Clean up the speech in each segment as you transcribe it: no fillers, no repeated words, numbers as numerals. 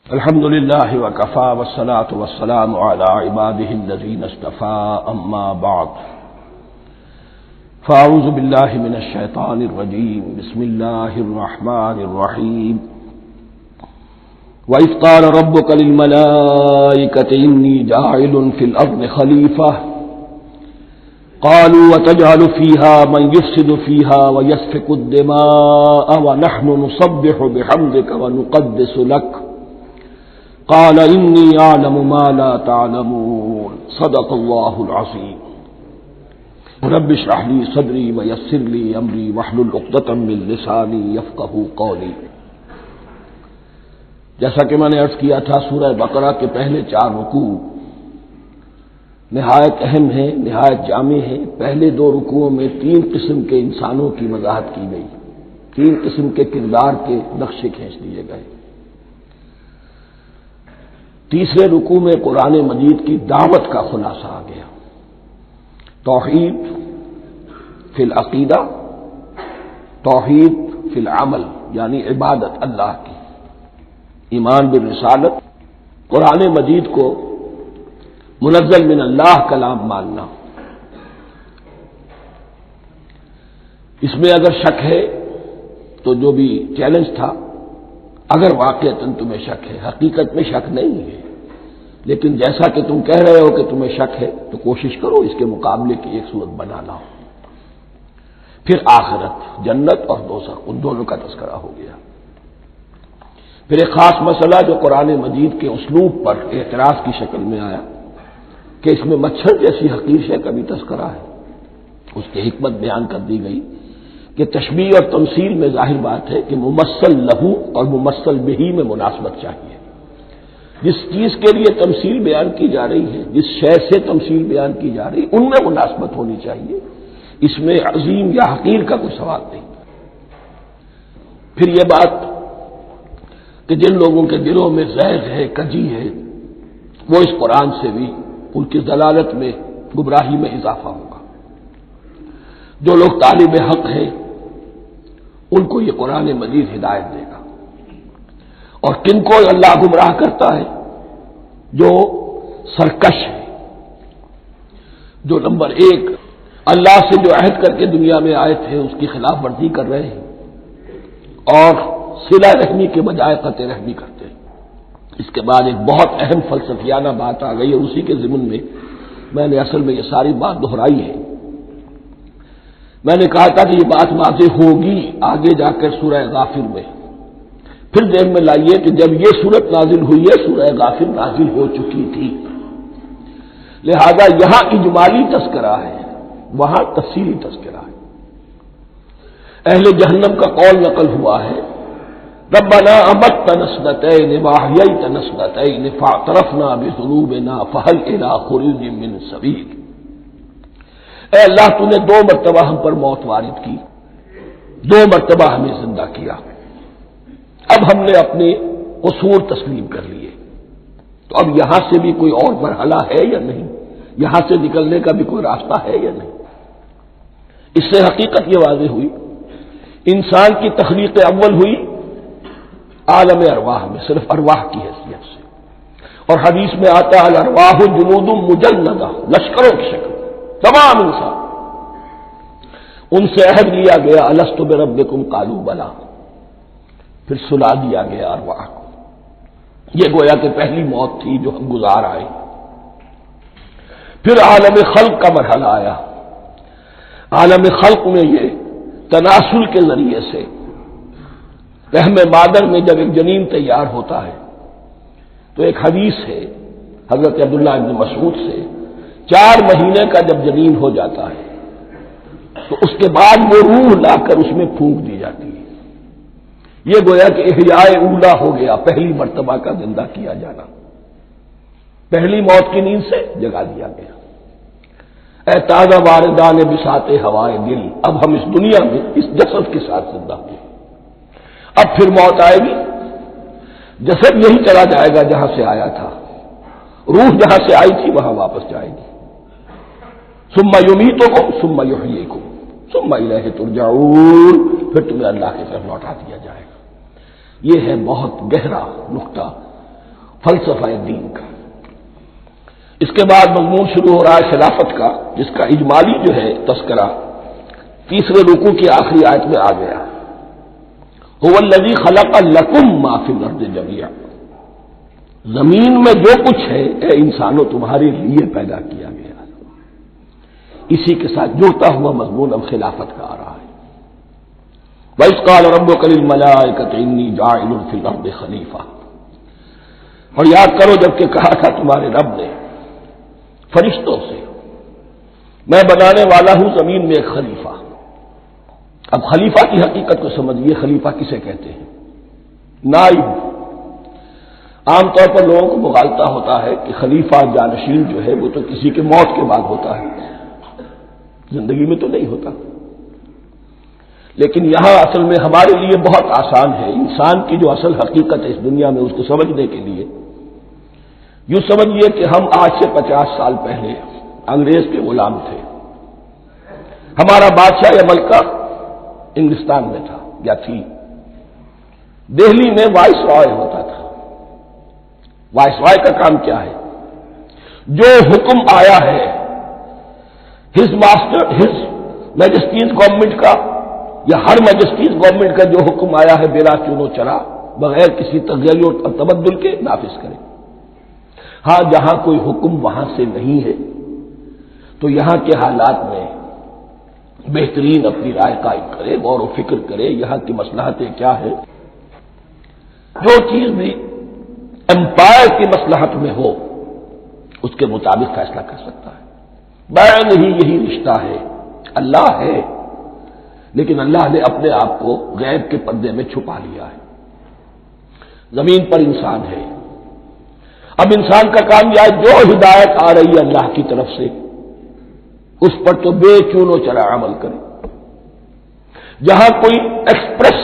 الحمد لله وكفى والصلاة والسلام على عباده الذين اصطفى أما بعد فأعوذ بالله من الشيطان الرجيم بسم الله الرحمن الرحيم وإذ قال ربك للملائكة إني جاعل في الأرض خليفة قالوا وتجعل فيها من يفسد فيها ويسفك الدماء ونحن نسبح بحمدك ونقدس لك قال إني أعلم ما لا تعلمون صدق الله العظيم رب اشرح لي صدري ويسر لي أمري واحلل عقدة من لساني يفقهوا قولي۔ جیسا کہ میں نے عرض کیا تھا، سورہ بقرہ کے پہلے 4 رکوع نہایت اہم ہیں، نہایت جامع ہیں۔ پہلے 2 رکوعوں میں 3 قسم کے انسانوں کی وضاحت کی گئی، 3 قسم کے کردار کے نقشے کھینچ دیے گئے۔ تیسرے رکوع میں قرآن مجید کی دعوت کا خلاصہ آ گیا، توحید فی العقیدہ، توحید فی العمل، یعنی عبادت اللہ کی، ایمان بالرسالت، قرآن مجید کو منزل من اللہ کلام ماننا۔ اس میں اگر شک ہے تو جو بھی چیلنج تھا، اگر واقعتاً تمہیں شک ہے، حقیقت میں شک نہیں ہے، لیکن جیسا کہ تم کہہ رہے ہو کہ تمہیں شک ہے تو کوشش کرو اس کے مقابلے کی ایک صورت بنا لاؤ۔ پھر آخرت، جنت اور دوزخ، ان دونوں کا تذکرہ ہو گیا۔ پھر ایک خاص مسئلہ جو قرآن مجید کے اسلوب پر اعتراض کی شکل میں آیا کہ اس میں مچھر جیسی حقیر شے کا بھی تذکرہ ہے، اس کی حکمت بیان کر دی گئی کہ تشبیہ اور تمثیل میں ظاہر بات ہے کہ ممثل لہو اور ممثل بہی میں مناسبت چاہیے۔ جس چیز کے لیے تمثیل بیان کی جا رہی ہے، جس شے سے تمثیل بیان کی جا رہی ہے، ان میں مناسبت ہونی چاہیے، اس میں عظیم یا حقیر کا کوئی سوال نہیں۔ پھر یہ بات کہ جن لوگوں کے دلوں میں زیغ ہے، کجی ہے، وہ اس قرآن سے بھی ان کی ضلالت میں، گمراہی میں اضافہ ہوگا۔ جو لوگ طالب حق ہیں ان کو یہ قرآن مجید ہدایت دے گا، اور کن کو اللہ گمراہ کرتا ہے؟ جو سرکش ہے، جو نمبر 1 اللہ سے جو عہد کر کے دنیا میں آئے تھے اس کی خلاف ورزی کر رہے ہیں اور صلہ رحمی کے بجائے قطع رحمی کرتے ہیں۔ اس کے بعد ایک بہت اہم فلسفیانہ بات آ گئی، اور اسی کے ضمن میں نے اصل میں یہ ساری بات دہرائی ہے۔ میں نے کہا تھا کہ یہ بات واضح ہوگی آگے جا کر سورہ غافر میں۔ پھر ذہن میں لائیے کہ جب یہ صورت نازل ہوئی ہے، سورہ غافر نازل ہو چکی تھی، لہذا یہاں اجمالی تذکرہ ہے، وہاں تفصیلی تذکرہ ہے۔ اہل جہنم کا قول نقل ہوا ہے، ربنا امتنا اثنتین واحییتنا اثنتین فاعترفنا بذنوبنا فهل الى خروج من سبیل۔ اے اللہ، تو نے 2 مرتبہ ہم پر موت وارد کی، 2 مرتبہ ہمیں زندہ کیا، اب ہم نے اپنے قصور تسلیم کر لیے، تو اب یہاں سے بھی کوئی اور مرحلہ ہے یا نہیں؟ یہاں سے نکلنے کا بھی کوئی راستہ ہے یا نہیں؟ اس سے حقیقت یہ واضح ہوئی، انسان کی تخلیق اول ہوئی عالم ارواح میں، صرف ارواح کی حیثیت سے، اور حدیث میں آتا ہے الارواح جنود مجندہ، لشکروں کی شکل، تمام انسان۔ ان سے عہد لیا گیا الست بربکم قالوا بلی، پھر سلا دیا گیا ارواح کو۔ یہ گویا کہ پہلی موت تھی جو ہم گزار آئے۔ پھر عالم خلق کا مرحلہ آیا۔ عالم خلق میں یہ تناسل کے ذریعے سے رحم مادر میں جب ایک جنین تیار ہوتا ہے تو ایک حدیث ہے حضرت عبداللہ ابن مسعود سے، 4 مہینے کا جب جنین ہو جاتا ہے تو اس کے بعد وہ روح لا کر اس میں پھونک دی جاتی ہے۔ یہ گویا کہ احیاء اولا ہو گیا، پہلی مرتبہ کا زندہ کیا جانا، پہلی موت کی نیند سے جگا دیا گیا۔ اے تازہ واردان بساط ہوائے دل، اب ہم اس دنیا میں اس جسد کے ساتھ زندہ ہوئے، اب پھر موت آئے گی، جسد یہی چلا جائے گا جہاں سے آیا تھا، روح جہاں سے آئی تھی وہاں واپس جائے گی۔ ثم یمیتکم ثم یحییکم ثم الیہ ترجعون، پھر تمہیں اللہ کی طرف لوٹا دیا جائے گا۔ یہ ہے بہت گہرا نقطہ فلسفہ دین کا۔ اس کے بعد مضمون شروع ہو رہا ہے خلافت کا، جس کا اجمالی جو ہے تذکرہ تیسرے رکوع کی آخری آیت میں آ گیا۔ هو الذی خلق لکم ما فی الارض جمیعا، زمین میں جو کچھ ہے اے انسانوں تمہارے لیے پیدا کیا گیا۔ اسی کے ساتھ جڑتا ہوا مضمون اب خلافت کا آ رہا ہے۔ وَإِذْ قَالَ رَبُّكَ لِلْمَلَائِكَةِ إِنِّي جَاعِلٌ فِي الْأَرْضِ خَلِيفَةً، اور یاد کرو جب کہ کہا تھا تمہارے رب نے فرشتوں سے، میں بنانے والا ہوں زمین میں ایک خلیفہ۔ اب خلیفہ کی حقیقت کو سمجھیے، خلیفہ کسے کہتے ہیں؟ نائب۔ عام طور پر لوگوں کو مغالطہ ہوتا ہے کہ خلیفہ جانشین جو ہے وہ تو کسی کے موت کے بعد ہوتا ہے، زندگی میں تو نہیں ہوتا۔ لیکن یہاں اصل میں ہمارے لیے بہت آسان ہے، انسان کی جو اصل حقیقت ہے اس دنیا میں اس کو سمجھنے کے لیے یوں سمجھیے کہ ہم آج سے 50 سال پہلے انگریز کے غلام تھے، ہمارا بادشاہ یا ملکہ انگلستان میں تھا یا تھی، دہلی میں وائس رائے ہوتا تھا۔ وائس رائے کا کام کیا ہے؟ جو حکم آیا ہے ہز میجسٹیز گورنمنٹ کا یا ہر میجسٹیز گورنمنٹ کا جو حکم آیا ہے بلا چون و چرا، بغیر کسی تغیر اور تبدل کے نافذ کرے۔ ہاں جہاں کوئی حکم وہاں سے نہیں ہے تو یہاں کے حالات میں بہترین اپنی رائے قائم کرے، غور و فکر کرے، یہاں کی مصلحتیں کیا ہے، جو چیز بھی امپائر کی مصلحت میں ہو اس کے مطابق فیصلہ کر سکتا ہے۔ بین ہی یہی رشتہ ہے، اللہ ہے لیکن اللہ نے اپنے آپ کو غیب کے پردے میں چھپا لیا ہے۔ زمین پر انسان ہے، اب انسان کا کام یہ ہے جو ہدایت آ رہی ہے اللہ کی طرف سے اس پر تو بے چون و چرا عمل کرے۔ جہاں کوئی ایکسپریس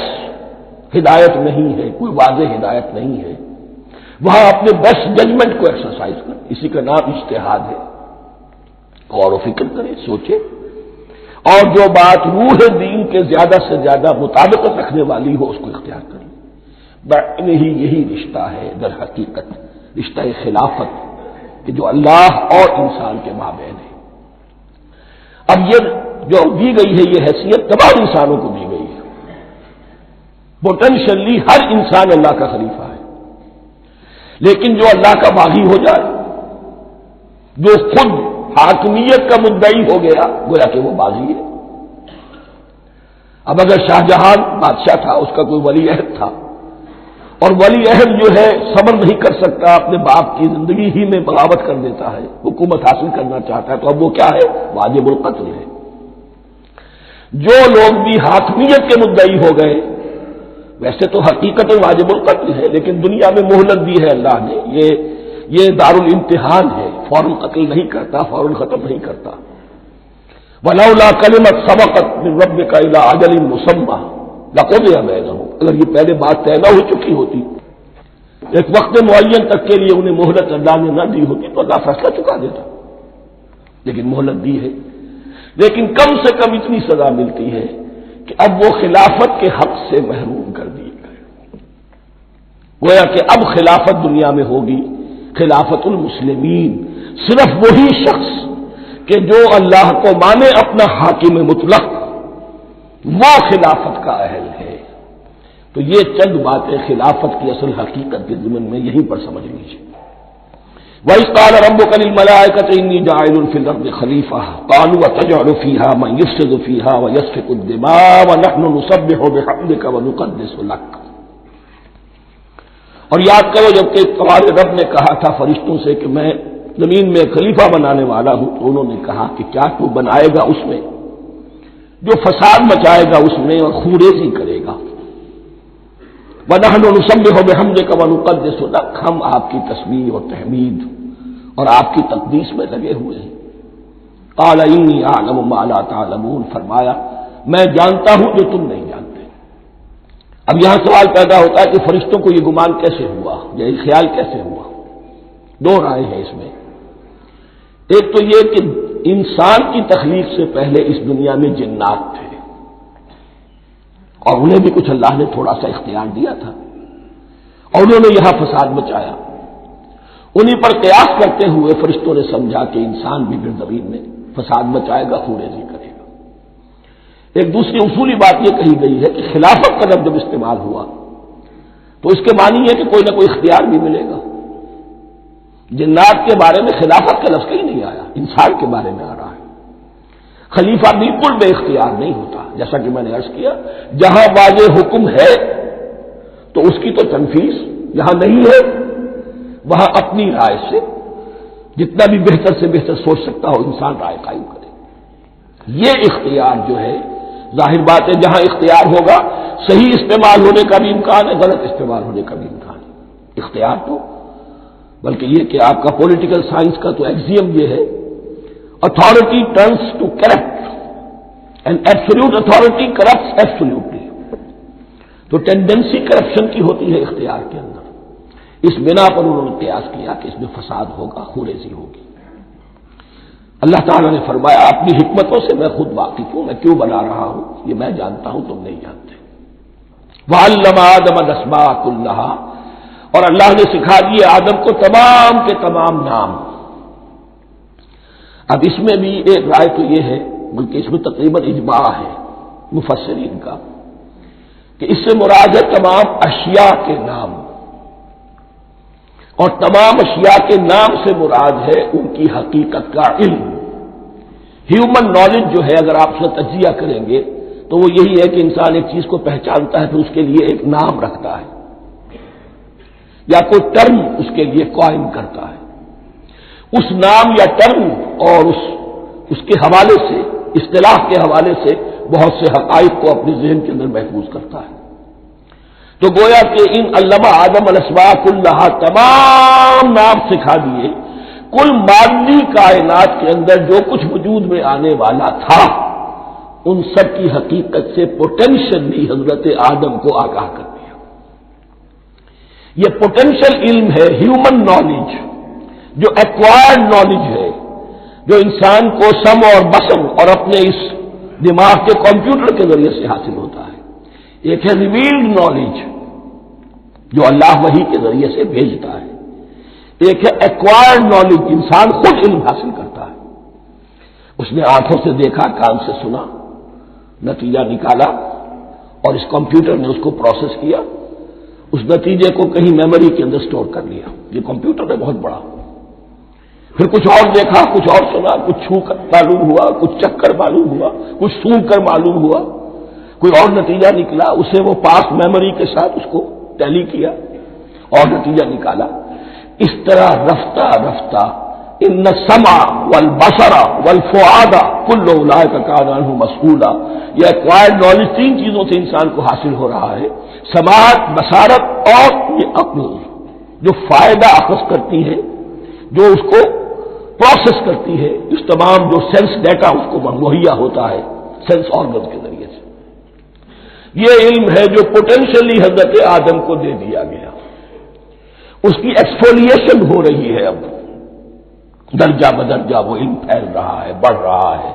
ہدایت نہیں ہے، کوئی واضح ہدایت نہیں ہے، وہاں اپنے بیسٹ ججمنٹ کو ایکسرسائز کرے، اسی کا نام اجتہاد ہے۔ غور و فکر کرے، سوچے، اور جو بات روح دین کے زیادہ سے زیادہ مطابقت رکھنے والی ہو اس کو اختیار کرے۔ بین ہی یہی رشتہ ہے در حقیقت رشتہ خلافت کہ جو اللہ اور انسان کے مابین ہے۔ اب یہ جو دی گئی ہے یہ حیثیت تمام انسانوں کو دی گئی ہے، پوٹینشلی ہر انسان اللہ کا خلیفہ ہے، لیکن جو اللہ کا باغی ہو جائے، جو خود حاکمیت کا مدعی ہو گیا، گویا کہ وہ باغی ہے۔ اب اگر شاہجہان بادشاہ تھا، اس کا کوئی ولی عہد تھا، اور ولی عہد جو ہے صبر نہیں کر سکتا، اپنے باپ کی زندگی ہی میں بغاوت کر دیتا ہے، حکومت حاصل کرنا چاہتا ہے، تو اب وہ کیا ہے؟ واجب القتل ہے۔ جو لوگ بھی حاکمیت کے مدعی ہو گئے، ویسے تو حقیقت واجب القتل ہے، لیکن دنیا میں مہلت دی ہے اللہ نے، یہ دارالامتحان ہے، فوراً قتل نہیں کرتا، فوراً ختم نہیں کرتا۔ وَلَوْلَا كَلِمَةٌ سَبَقَتْ مِنْ رَبِّكَ إِلَىٰ أَجَلٍ مُّسَمًّى لَقُضِيَ بَيْنَهُمْ، اگر یہ پہلے بات طے نہ ہو چکی ہوتی، ایک وقت معین تک کے لیے انہیں مہلت اللہ نے نہ دی ہوتی تو اللہ فیصلہ چکا دیتا، لیکن مہلت دی ہے۔ لیکن کم سے کم اتنی سزا ملتی ہے کہ اب وہ خلافت کے حق سے محروم کر دیے گئے۔ گویا کہ اب خلافت دنیا میں ہوگی خلافت المسلمین، صرف وہی شخص کہ جو اللہ کو مانے اپنا حاکم مطلق، وہ خلافت کا اہل ہے۔ تو یہ چند باتیں خلافت کی اصل حقیقت کے ضمن میں یہیں پر سمجھ لیجیے۔ وَإِذْ قَالَ رَبُّكَ لِلْمَلَائِكَةِ إِنِّي جَاعِلٌ فِي الْأَرْضِ خَلِيفَةً قَالُوا أَتَجْعَلُ فِيهَا مَن يُفْسِدُ فِيهَا وَيَسْفِكُ الدِّمَاءَ وَنَحْنُ نُسَبِّحُ بِحَمْدِكَ وَنُقَدِّسُ لَكَ۔ اور یاد کرو جب کہ تمہارے رب نے کہا تھا فرشتوں سے کہ میں زمین میں خلیفہ بنانے والا ہوں، تو انہوں نے کہا کہ کیا تو بنائے گا اس میں جو فساد مچائے گا اس میں اور خوریزی کرے گا۔ وَنَحْنُ نُسَبِّحُ بِحَمْدِكَ وَنُقَدِّسُ لَكَ، ہم آپ کی تسبیح اور تحمید اور آپ کی تقدیس میں لگے ہوئے ہیں۔ قَالَ إِنِّي أَعْلَمُ مَا لَا تَعْلَمُونَ، فرمایا میں جانتا ہوں جو تم نہیں جانتے۔ اب یہاں سوال پیدا ہوتا ہے کہ فرشتوں کو یہ گمان کیسے ہوا، یہ خیال کیسے ہوا؟ دو رائے ہیں اس میں۔ ایک تو یہ کہ انسان کی تخلیق سے پہلے اس دنیا میں جنات تھے، اور انہیں بھی کچھ اللہ نے تھوڑا سا اختیار دیا تھا، اور انہوں نے یہاں فساد مچایا، انہی پر قیاس کرتے ہوئے فرشتوں نے سمجھا کہ انسان بھی پھر زمین میں فساد مچائے گا، خوریزی کرے گا۔ ایک دوسری اصولی بات یہ کہی گئی ہے کہ خلافت کا لفظ جب استعمال ہوا تو اس کے معنی ہے کہ کوئی نہ کوئی اختیار بھی ملے گا۔ جنات کے بارے میں خلافت کا لفظ کہیں نہیں آیا، انسان کے بارے میں آ رہا ہے۔ خلیفہ بالکل بے اختیار نہیں ہوتا، جیسا کہ میں نے عرض کیا، جہاں واضح حکم ہے تو اس کی تو تنفیذ، جہاں نہیں ہے وہاں اپنی رائے سے جتنا بھی بہتر سے بہتر سوچ سکتا ہو انسان رائے قائم کرے۔ یہ اختیار جو ہے، ظاہر بات ہے جہاں اختیار ہوگا صحیح استعمال ہونے کا بھی امکان ہے، غلط استعمال ہونے کا بھی امکان ہے۔ اختیار تو بلکہ یہ کہ آپ کا پولیٹیکل سائنس کا تو ایکسیم یہ ہے، authority tends to corrupt and absolute authority corrupts absolutely, تو ٹینڈنسی کرپشن کی ہوتی ہے اختیار کے اندر۔ اس بنا پر انہوں نے قیاس کیا کہ اس میں فساد ہوگا، خوریزی ہوگی۔ اللہ تعالیٰ نے فرمایا اپنی حکمتوں سے میں خود واقف ہوں، میں کیوں بنا رہا ہوں یہ میں جانتا ہوں، تم نہیں جانتے۔ وَعَلَّمَ آدَمَ الْأَسْمَاءَ كُلَّهَا، اور اللہ نے سکھا دیے آدم کو تمام کے تمام نام۔ اب اس میں بھی ایک رائے تو یہ ہے، بلکہ اس میں تقریباً اجماع ہے مفسرین کا، کہ اس سے مراد ہے تمام اشیاء کے نام، اور تمام اشیاء کے نام سے مراد ہے ان کی حقیقت کا علم۔ ہیومن نالج جو ہے، اگر آپ اس کا تجزیہ کریں گے تو وہ یہی ہے کہ انسان ایک چیز کو پہچانتا ہے، پھر اس کے لیے ایک نام رکھتا ہے یا کوئی ٹرم اس کے لیے قائم کرتا ہے۔ اس نام یا ٹرم اور اس کے حوالے سے، اصطلاح کے حوالے سے بہت سے حقائق کو اپنے ذہن کے اندر محفوظ کرتا ہے۔ تو گویا کہ ان علمہ آدم الاسماء کلھا تمام نام سکھا دیے، کل مادی کائنات کے اندر جو کچھ وجود میں آنے والا تھا ان سب کی حقیقت سے پوٹینشلی حضرت آدم کو آگاہ کر دیا۔ یہ پوٹینشل علم ہے، ہیومن نالج، جو ایکوائرڈ نالج ہے، جو انسان کو سم اور بسم اور اپنے اس دماغ کے کمپیوٹر کے ذریعے سے حاصل ہوتا ہے۔ ایک ہے ریویلڈ نالج جو اللہ وحی کے ذریعے سے بھیجتا ہے، ایک ہے ایکوائرڈ نالج، انسان خود علم حاصل کرتا ہے۔ اس نے آنکھوں سے دیکھا، کان سے سنا، نتیجہ نکالا، اور اس کمپیوٹر نے اس کو پروسیس کیا، اس نتیجے کو کہیں میموری کے اندر سٹور کر لیا۔ یہ کمپیوٹر ہے بہت بڑا۔ پھر کچھ اور دیکھا، کچھ اور سنا، کچھ چھو کر معلوم ہوا، کچھ چکھ کر معلوم ہوا، کچھ سونگ کر معلوم ہوا، کوئی اور نتیجہ نکلا، اسے وہ پاس میموری کے ساتھ اس کو ٹیلی کیا اور نتیجہ نکالا۔ اس طرح رفتہ رفتہ ان السمع والبصر والفؤاد کل اولئک کان عنہ مسئولا، یہ ایکوائرڈ نالج تین چیزوں سے انسان کو حاصل ہو رہا ہے، سماعت، بصارت اور یہ عقل، جو فائدہ اخذ کرتی ہے، جو اس کو پروسیس کرتی ہے، اس تمام جو سینس ڈیٹا اس کو مہیا ہوتا ہے سینس آرگن کے ذریعے سے۔ یہ علم ہے جو پوٹینشلی حضرت آدم کو دے دیا گیا، اس کی ایکسفولیشن ہو رہی ہے، اب درجہ بدرجہ وہ علم پھیل رہا ہے، بڑھ رہا ہے،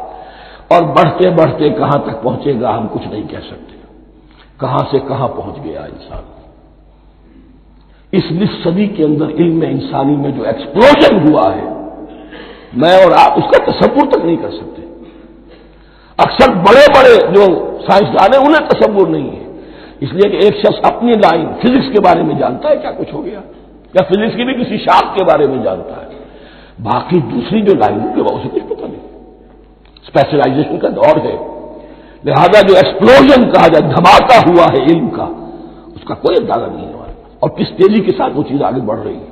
اور بڑھتے بڑھتے کہاں تک پہنچے گا ہم کچھ نہیں کہہ سکتے، کہاں سے کہاں پہنچ گیا انسان۔ اس نصف صدی کے اندر علم انسانی میں جو ایکسپلوژن ہوا ہے، میں اور آپ اس کا تصور تک نہیں کر سکتے۔ اکثر بڑے بڑے جو سائنسدان ہیں انہیں تصور نہیں ہے، اس لیے کہ ایک شخص اپنی لائن فزکس کے بارے میں جانتا ہے کیا کچھ ہو گیا، یا فزکس کی بھی کسی شاخ کے بارے میں جانتا ہے، باقی دوسری جو لائن ہے وہ اسے کچھ پتہ نہیں۔ اسپیشلائزیشن کا دور ہے، لہذا جو ایکسپلوژن کہا جائے، دھماکہ ہوا ہے علم کا، اس کا کوئی اندازہ نہیں ہے ہمارے پاس، اور کس تیزی کے ساتھ وہ چیز آگے بڑھ رہی ہے،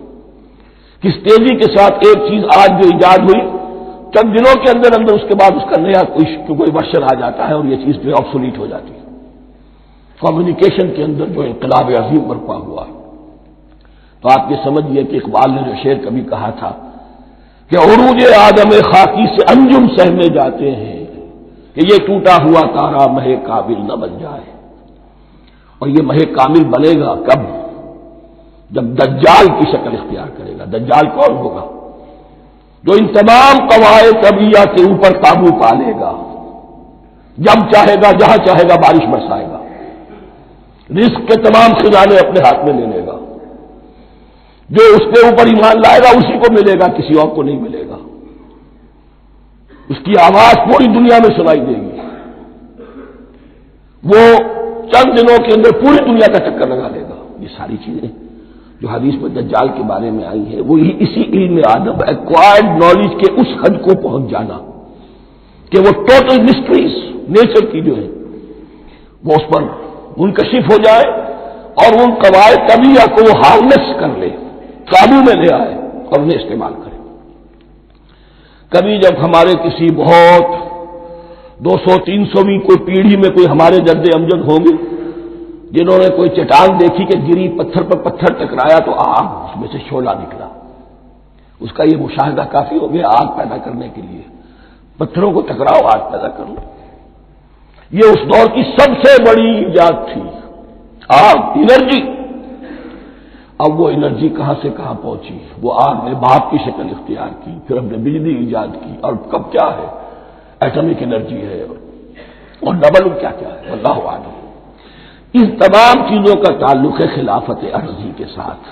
کس تیزی کے ساتھ ایک چیز آج جو ایجاد ہوئی چند دنوں کے اندر اندر اس کے بعد اس کا نیا کوئی ورژن آ جاتا ہے اور یہ چیز جو ہے آبسولیٹ ہو جاتی ہے۔ کمیونیکیشن کے اندر جو انقلاب عظیم برپا ہوا ہے، تو آپ یہ سمجھیے کہ اقبال نے جو شعر کبھی کہا تھا کہ عروج آدم خاکی سے انجم سہمے جاتے ہیں، کہ یہ ٹوٹا ہوا تارا مہ کامل نہ بن جائے، اور یہ مہ کامل بنے گا کب؟ جب دجال کی شکل اختیار کرے گا۔ دجال کون ہوگا؟ جو ان تمام قواعد طبیعہ کے اوپر قابو پا لے گا، جب چاہے گا جہاں چاہے گا بارش برسائے گا، رزق کے تمام خزانے اپنے ہاتھ میں لے لے گا، جو اس کے اوپر ایمان لائے گا اسی کو ملے گا، کسی اور کو نہیں ملے گا. اس کی آواز پوری دنیا میں سنائی دے گی. وہ چند دنوں کے اندر پوری دنیا کا چکر لگا لے گا. یہ ساری چیزیں جو حدیث میں دجال کے بارے میں آئی ہیں وہ اسی علم آدم ایکوائرڈ نالج کے اس حد کو پہنچ جانا کہ وہ ٹوٹل مسٹریز نیچر کی جو ہے وہ اس پر منکشف ہو جائے اور ان قواعد طبیعہ کو وہ ہارنس کر لے، قابو میں لے آئے اور انہیں استعمال کرے. کبھی جب ہمارے کسی بہت 200-300ویں کوئی پیڑھی میں کوئی ہمارے جد امجد ہوں گے جنہوں نے کوئی چٹان دیکھی کہ گری، پتھر پر پتھر ٹکرایا تو آگ اس میں سے شعلہ نکلا، اس کا یہ مشاہدہ کافی ہو گیا آگ پیدا کرنے کے لیے. پتھروں کو ٹکراؤ آگ پیدا کر لو. یہ اس دور کی سب سے بڑی ایجاد تھی، آگ، انرجی. اب وہ انرجی کہاں سے کہاں پہنچی؟ وہ آگ نے بھاپ کی شکل اختیار کی، پھر ہم نے بجلی ایجاد کی، اور کب کیا ہے ایٹمک انرجی ہے اور ڈبل کیا کیا ہے اللہ عالم. اس تمام چیزوں کا تعلق ہے خلافت ارضی کے ساتھ.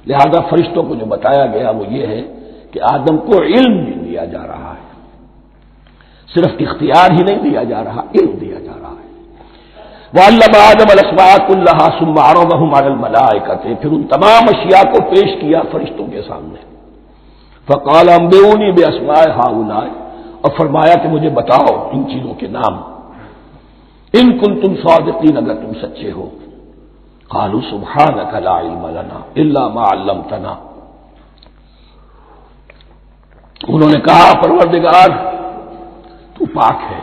لہذا فرشتوں کو جو بتایا گیا وہ یہ ہے کہ آدم کو علم بھی دیا جا رہا ہے، صرف اختیار ہی نہیں دیا جا رہا، علم دیا جا رہا ہے. وَعَلَّمَ آدَمَ الْأَسْمَاءَ كُلَّهَا ثُمَّ عَرَضَهُمْ عَلَى الْمَلَائِكَةِ، پھر ان تمام اشیاء کو پیش کیا فرشتوں کے سامنے. فَقَالَ أَنبِئُونِي بِأَسْمَاءِ هَؤُلَاءِ، اور فرمایا کہ مجھے بتاؤ ان چیزوں کے نام، ان کنتم صادقین، اگر تم سچے ہو. قالوا سبحانك لا علم لنا الا ما علمتنا، انہوں نے کہا پروردگار تو پاک ہے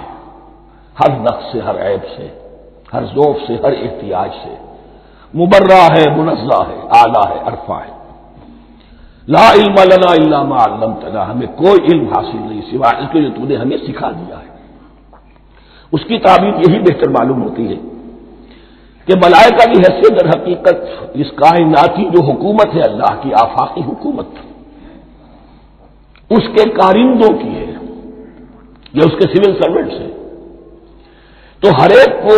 ہر نقص سے، ہر عیب سے، ہر ذوف سے، ہر احتیاج سے، مبرہ ہے، منزہ ہے، اعلیٰ ہے، عرفہ ہے. لا علم لنا الا ما علمتنا، ہمیں کوئی علم حاصل نہیں سوائے اس کے جو تم نے ہمیں سکھا دیا ہے. اس کی تعبیر یہی بہتر معلوم ہوتی ہے کہ ملائکہ کی حیثیت در حقیقت اس کائناتی جو حکومت ہے اللہ کی آفاقی حکومت، اس کے کارندوں کی ہے، یہ اس کے سول سروینٹس ہیں. تو ہر ایک کو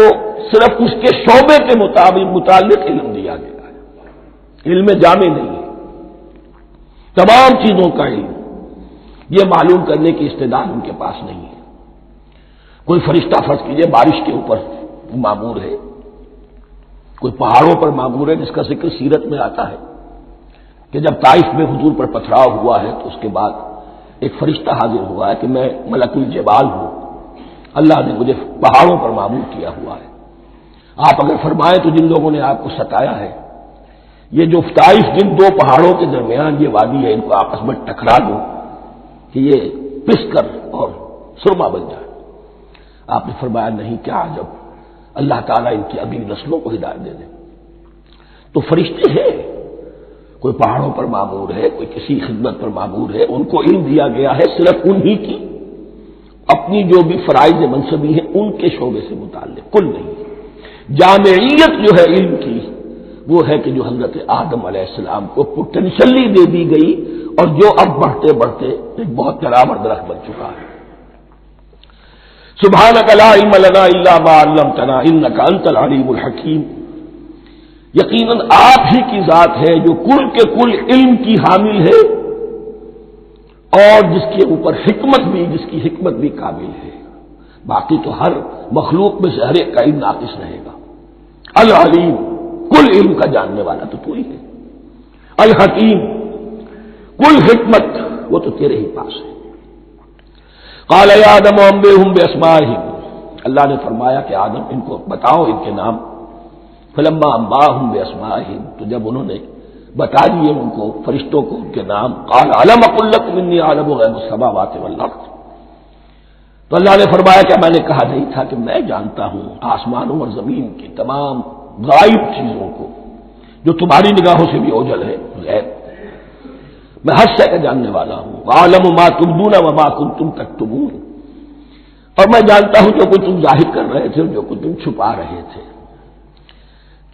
صرف اس کے شعبے کے متعلق علم دیا گیا ہے، علم جامع نہیں ہے. تمام چیزوں کا علم یہ معلوم کرنے کی استعداد ان کے پاس نہیں ہے. کوئی فرشتہ فرض کیجئے بارش کے اوپر معمور ہے، کوئی پہاڑوں پر معمور ہے، جس کا ذکر سیرت میں آتا ہے کہ جب طائف میں حضور پر پتھراؤ ہوا ہے تو اس کے بعد ایک فرشتہ حاضر ہوا ہے کہ میں ملک الجبال ہوں، اللہ نے مجھے پہاڑوں پر معمور کیا ہوا ہے. آپ اگر فرمائیں تو جن لوگوں نے آپ کو ستایا ہے، یہ جو طائف جن دو پہاڑوں کے درمیان یہ وادی ہے، ان کو آپس میں ٹکرا دو کہ یہ پس کر اور سرما بن جائے. آپ نے فرمایا نہیں، کیا عجب، اللہ تعالیٰ ان کی اگلی نسلوں کو ہدایت دے دے. تو فرشتے ہیں، کوئی پہاڑوں پر معمور ہے، کوئی کسی خدمت پر معمور ہے، ان کو علم دیا گیا ہے صرف انہی کی اپنی جو بھی فرائض منصبی ہیں ان کے شعبے سے متعلق، کل نہیں. جامعیت جو ہے علم کی وہ ہے کہ جو حضرت آدم علیہ السلام کو پوٹینشلی دے دی گئی اور جو اب بڑھتے بڑھتے ایک بہت برابر درخت بن چکا ہے. سبحانک لا علم لنا الا ما علمتنا انک انت العلیم الحکیم، یقیناً آپ ہی کی ذات ہے جو کل کے کل علم کی حامل ہے اور جس کے اوپر حکمت بھی، جس کی حکمت بھی کامل ہے. باقی تو ہر مخلوق میں سے ہر ایک کا علم ناقص رہے گا. العلیم، کل علم کا جاننے والا تو تو ہی ہے. الحکیم، کل حکمت وہ تو تیرے ہی پاس ہے. قال یا آدم انبئہم باسمائہم، اللہ نے فرمایا کہ آدم ان کو بتاؤ ان کے نام. فلما انباہم باسمائہم، تو جب انہوں نے بتا دیے ان کو فرشتوں کو ان کے نام، قال علم اقل لکم انی اعلم غیب السماوات والارض، تو اللہ نے فرمایا کہ میں نے کہا نہیں تھا کہ میں جانتا ہوں آسمانوں اور زمین کی تمام غائب چیزوں کو جو تمہاری نگاہوں سے بھی اوجھل ہے، غیب. میں ہر شے کا جاننے والا ہوں. وَأَعْلَمُ مَا تُبْدُونَ وَمَا كُنتُمْ تَكْتُمُونَ، اور میں جانتا ہوں جو کچھ تم ظاہر کر رہے تھے اور جو کچھ تم چھپا رہے تھے.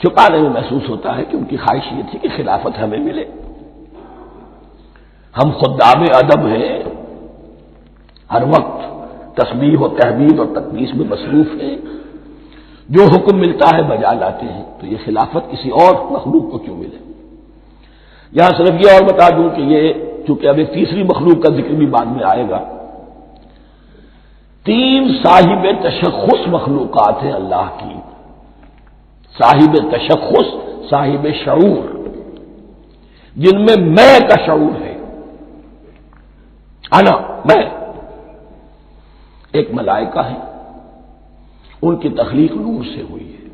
چھپانے میں محسوس ہوتا ہے کہ ان کی خواہش یہ تھی کہ خلافت ہمیں ملے. ہم خدام ادب ہیں، ہر وقت تسبیح و تحمید اور تقدیس میں مصروف ہیں، جو حکم ملتا ہے بجا لاتے ہیں، تو یہ خلافت کسی اور مخلوق کو کیوں ملے؟ یہاں صرف یہ اور بتا دوں کہ یہ چونکہ اب ایک تیسری مخلوق کا ذکر بھی بعد میں آئے گا، 3 صاحب تشخص مخلوقات ہیں اللہ کی، صاحب تشخص، صاحب شعور، جن میں میں کا شعور ہے، انا میں۔ ایک ملائکہ ہے، ان کی تخلیق نور سے ہوئی ہے۔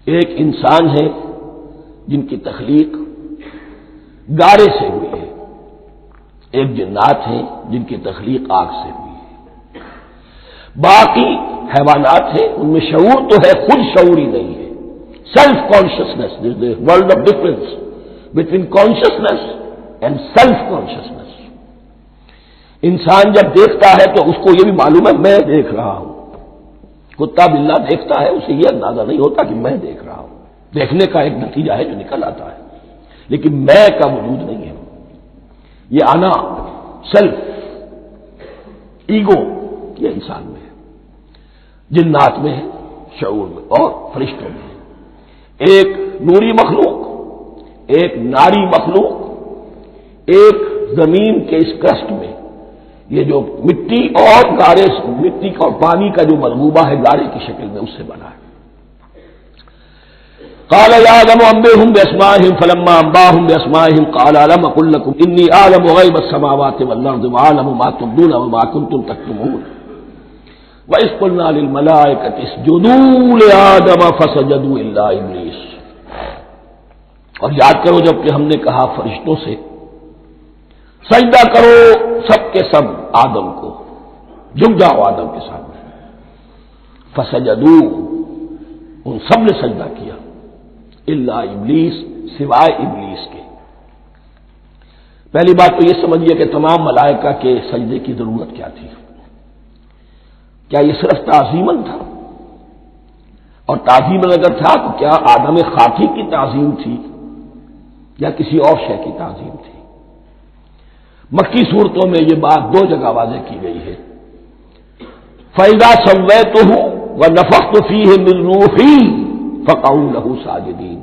ایک انسان ہے جن کی تخلیق گارے سے ہوئی ہے۔ ایک جنات ہیں جن کی تخلیق آگ سے ہوئی ہے۔ باقی حیوانات ہیں، ان میں شعور تو ہے، خود شعور ہی نہیں ہے، self consciousness, world of difference between consciousness and self consciousness. انسان جب دیکھتا ہے تو اس کو یہ بھی معلوم ہے میں دیکھ رہا ہوں، کتا بلا دیکھتا ہے، اسے یہ اندازہ نہیں ہوتا کہ میں دیکھ رہا ہوں، دیکھنے کا ایک نتیجہ ہے جو نکل آتا ہے، لیکن میں کا وجود نہیں ہے۔ یہ انا، سیلف، ایگو، یہ انسان میں ہے، جنات میں ہے، شعور میں اور فرشتوں میں ہے۔ ایک نوری مخلوق، ایک ناری مخلوق، ایک زمین کے اس کرسٹ میں، یہ جو مٹی اور گارے، مٹی کا اور پانی کا جو ملغوبہ ہے گارے کی شکل میں، اس سے بنا ہے۔ قال يا آدم انبئهم بأسمائهم فلما انباهم بأسمائهم قال ألم أقل لكم إني أعلم غيب السماوات والأرض وأعلم ما تبدون وما كنتم تكتمون وإذ قلنا للملائكة اسجدوا لآدم فسجدوا إلا إبليس۔ اور یاد کرو جب کہ ہم نے کہا فرشتوں سے سجدہ کرو سب کے سب آدم کو، جھک جاؤ آدم کے سامنے، فسجدوا، ان سب نے سجدہ کیا، الا ابلیس، سوائے ابلیس کے۔ پہلی بات تو یہ سمجھیے کہ تمام ملائکہ کے سجدے کی ضرورت کیا تھی؟ کیا یہ صرف تعظیماً تھا؟ اور تعظیماً اگر تھا تو کیا آدم خاکی کی تعظیم تھی یا کسی اور شے کی تعظیم تھی؟ مکی صورتوں میں یہ بات 2 جگہ واضح کی گئی ہے۔ فَإِذَا سَوَّيْتُهُ وَنَفَخْتُ فِيهِ مِن رُوحِي فَقَعُوا لَهُ سَاجِدِينَ،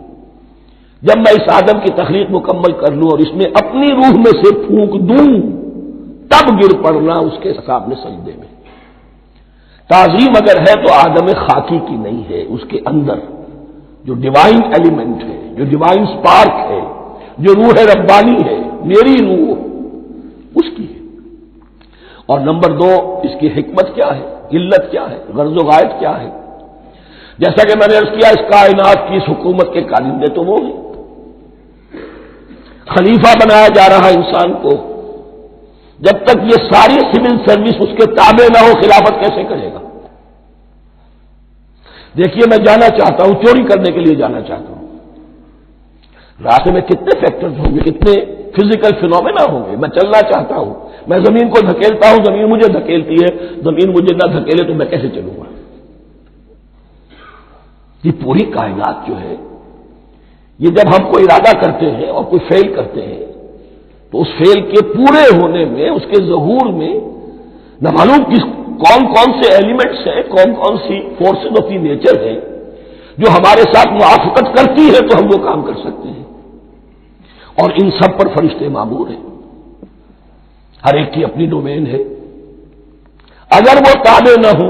جب میں اس آدم کی تخلیق مکمل کر لوں اور اس میں اپنی روح میں سے پھونک دوں تب گر پڑنا اس کے سامنے سجدے میں۔ تعظیم اگر ہے تو آدم خاکی کی نہیں ہے، اس کے اندر جو ڈیوائن ایلیمنٹ ہے، جو ڈیوائن سپارک ہے، جو روح ربانی ہے، میری روح، اس کی ہے۔ اور نمبر 2، اس کی حکمت کیا ہے، علت کیا ہے، غرض و غائب کیا ہے؟ جیسا کہ میں نے عرض کیا، اس کائنات کی اس حکومت کے کارندے تو وہ ہیں، خلیفہ بنایا جا رہا انسان کو، جب تک یہ ساری سول سروس اس کے تابع نہ ہو خلافت کیسے کرے گا؟ دیکھیے میں جانا چاہتا ہوں، چوری کرنے کے لیے جانا چاہتا ہوں، راستے میں کتنے فیکٹرز ہوں گے، کتنے فزیکل فینومینا ہوں گے، میں چلنا چاہتا ہوں، میں زمین کو دھکیلتا ہوں، زمین مجھے دھکیلتی ہے، زمین مجھے نہ دھکیلے تو میں کیسے چلوں گا؟ یہ پوری کائنات جو ہے، یہ جب ہم کوئی ارادہ کرتے ہیں اور کوئی فیل کرتے ہیں تو اس فیل کے پورے ہونے میں، اس کے ظہور میں نہ معلوم کون کون سے ایلیمنٹس ہیں، کون کون سی فورسز آف دی نیچر ہیں جو ہمارے ساتھ موافقت کرتی ہے تو ہم وہ کام کر سکتے ہیں، اور ان سب پر فرشتے مامور ہیں، ہر ایک کی اپنی ڈومین ہے۔ اگر وہ تابع نہ ہو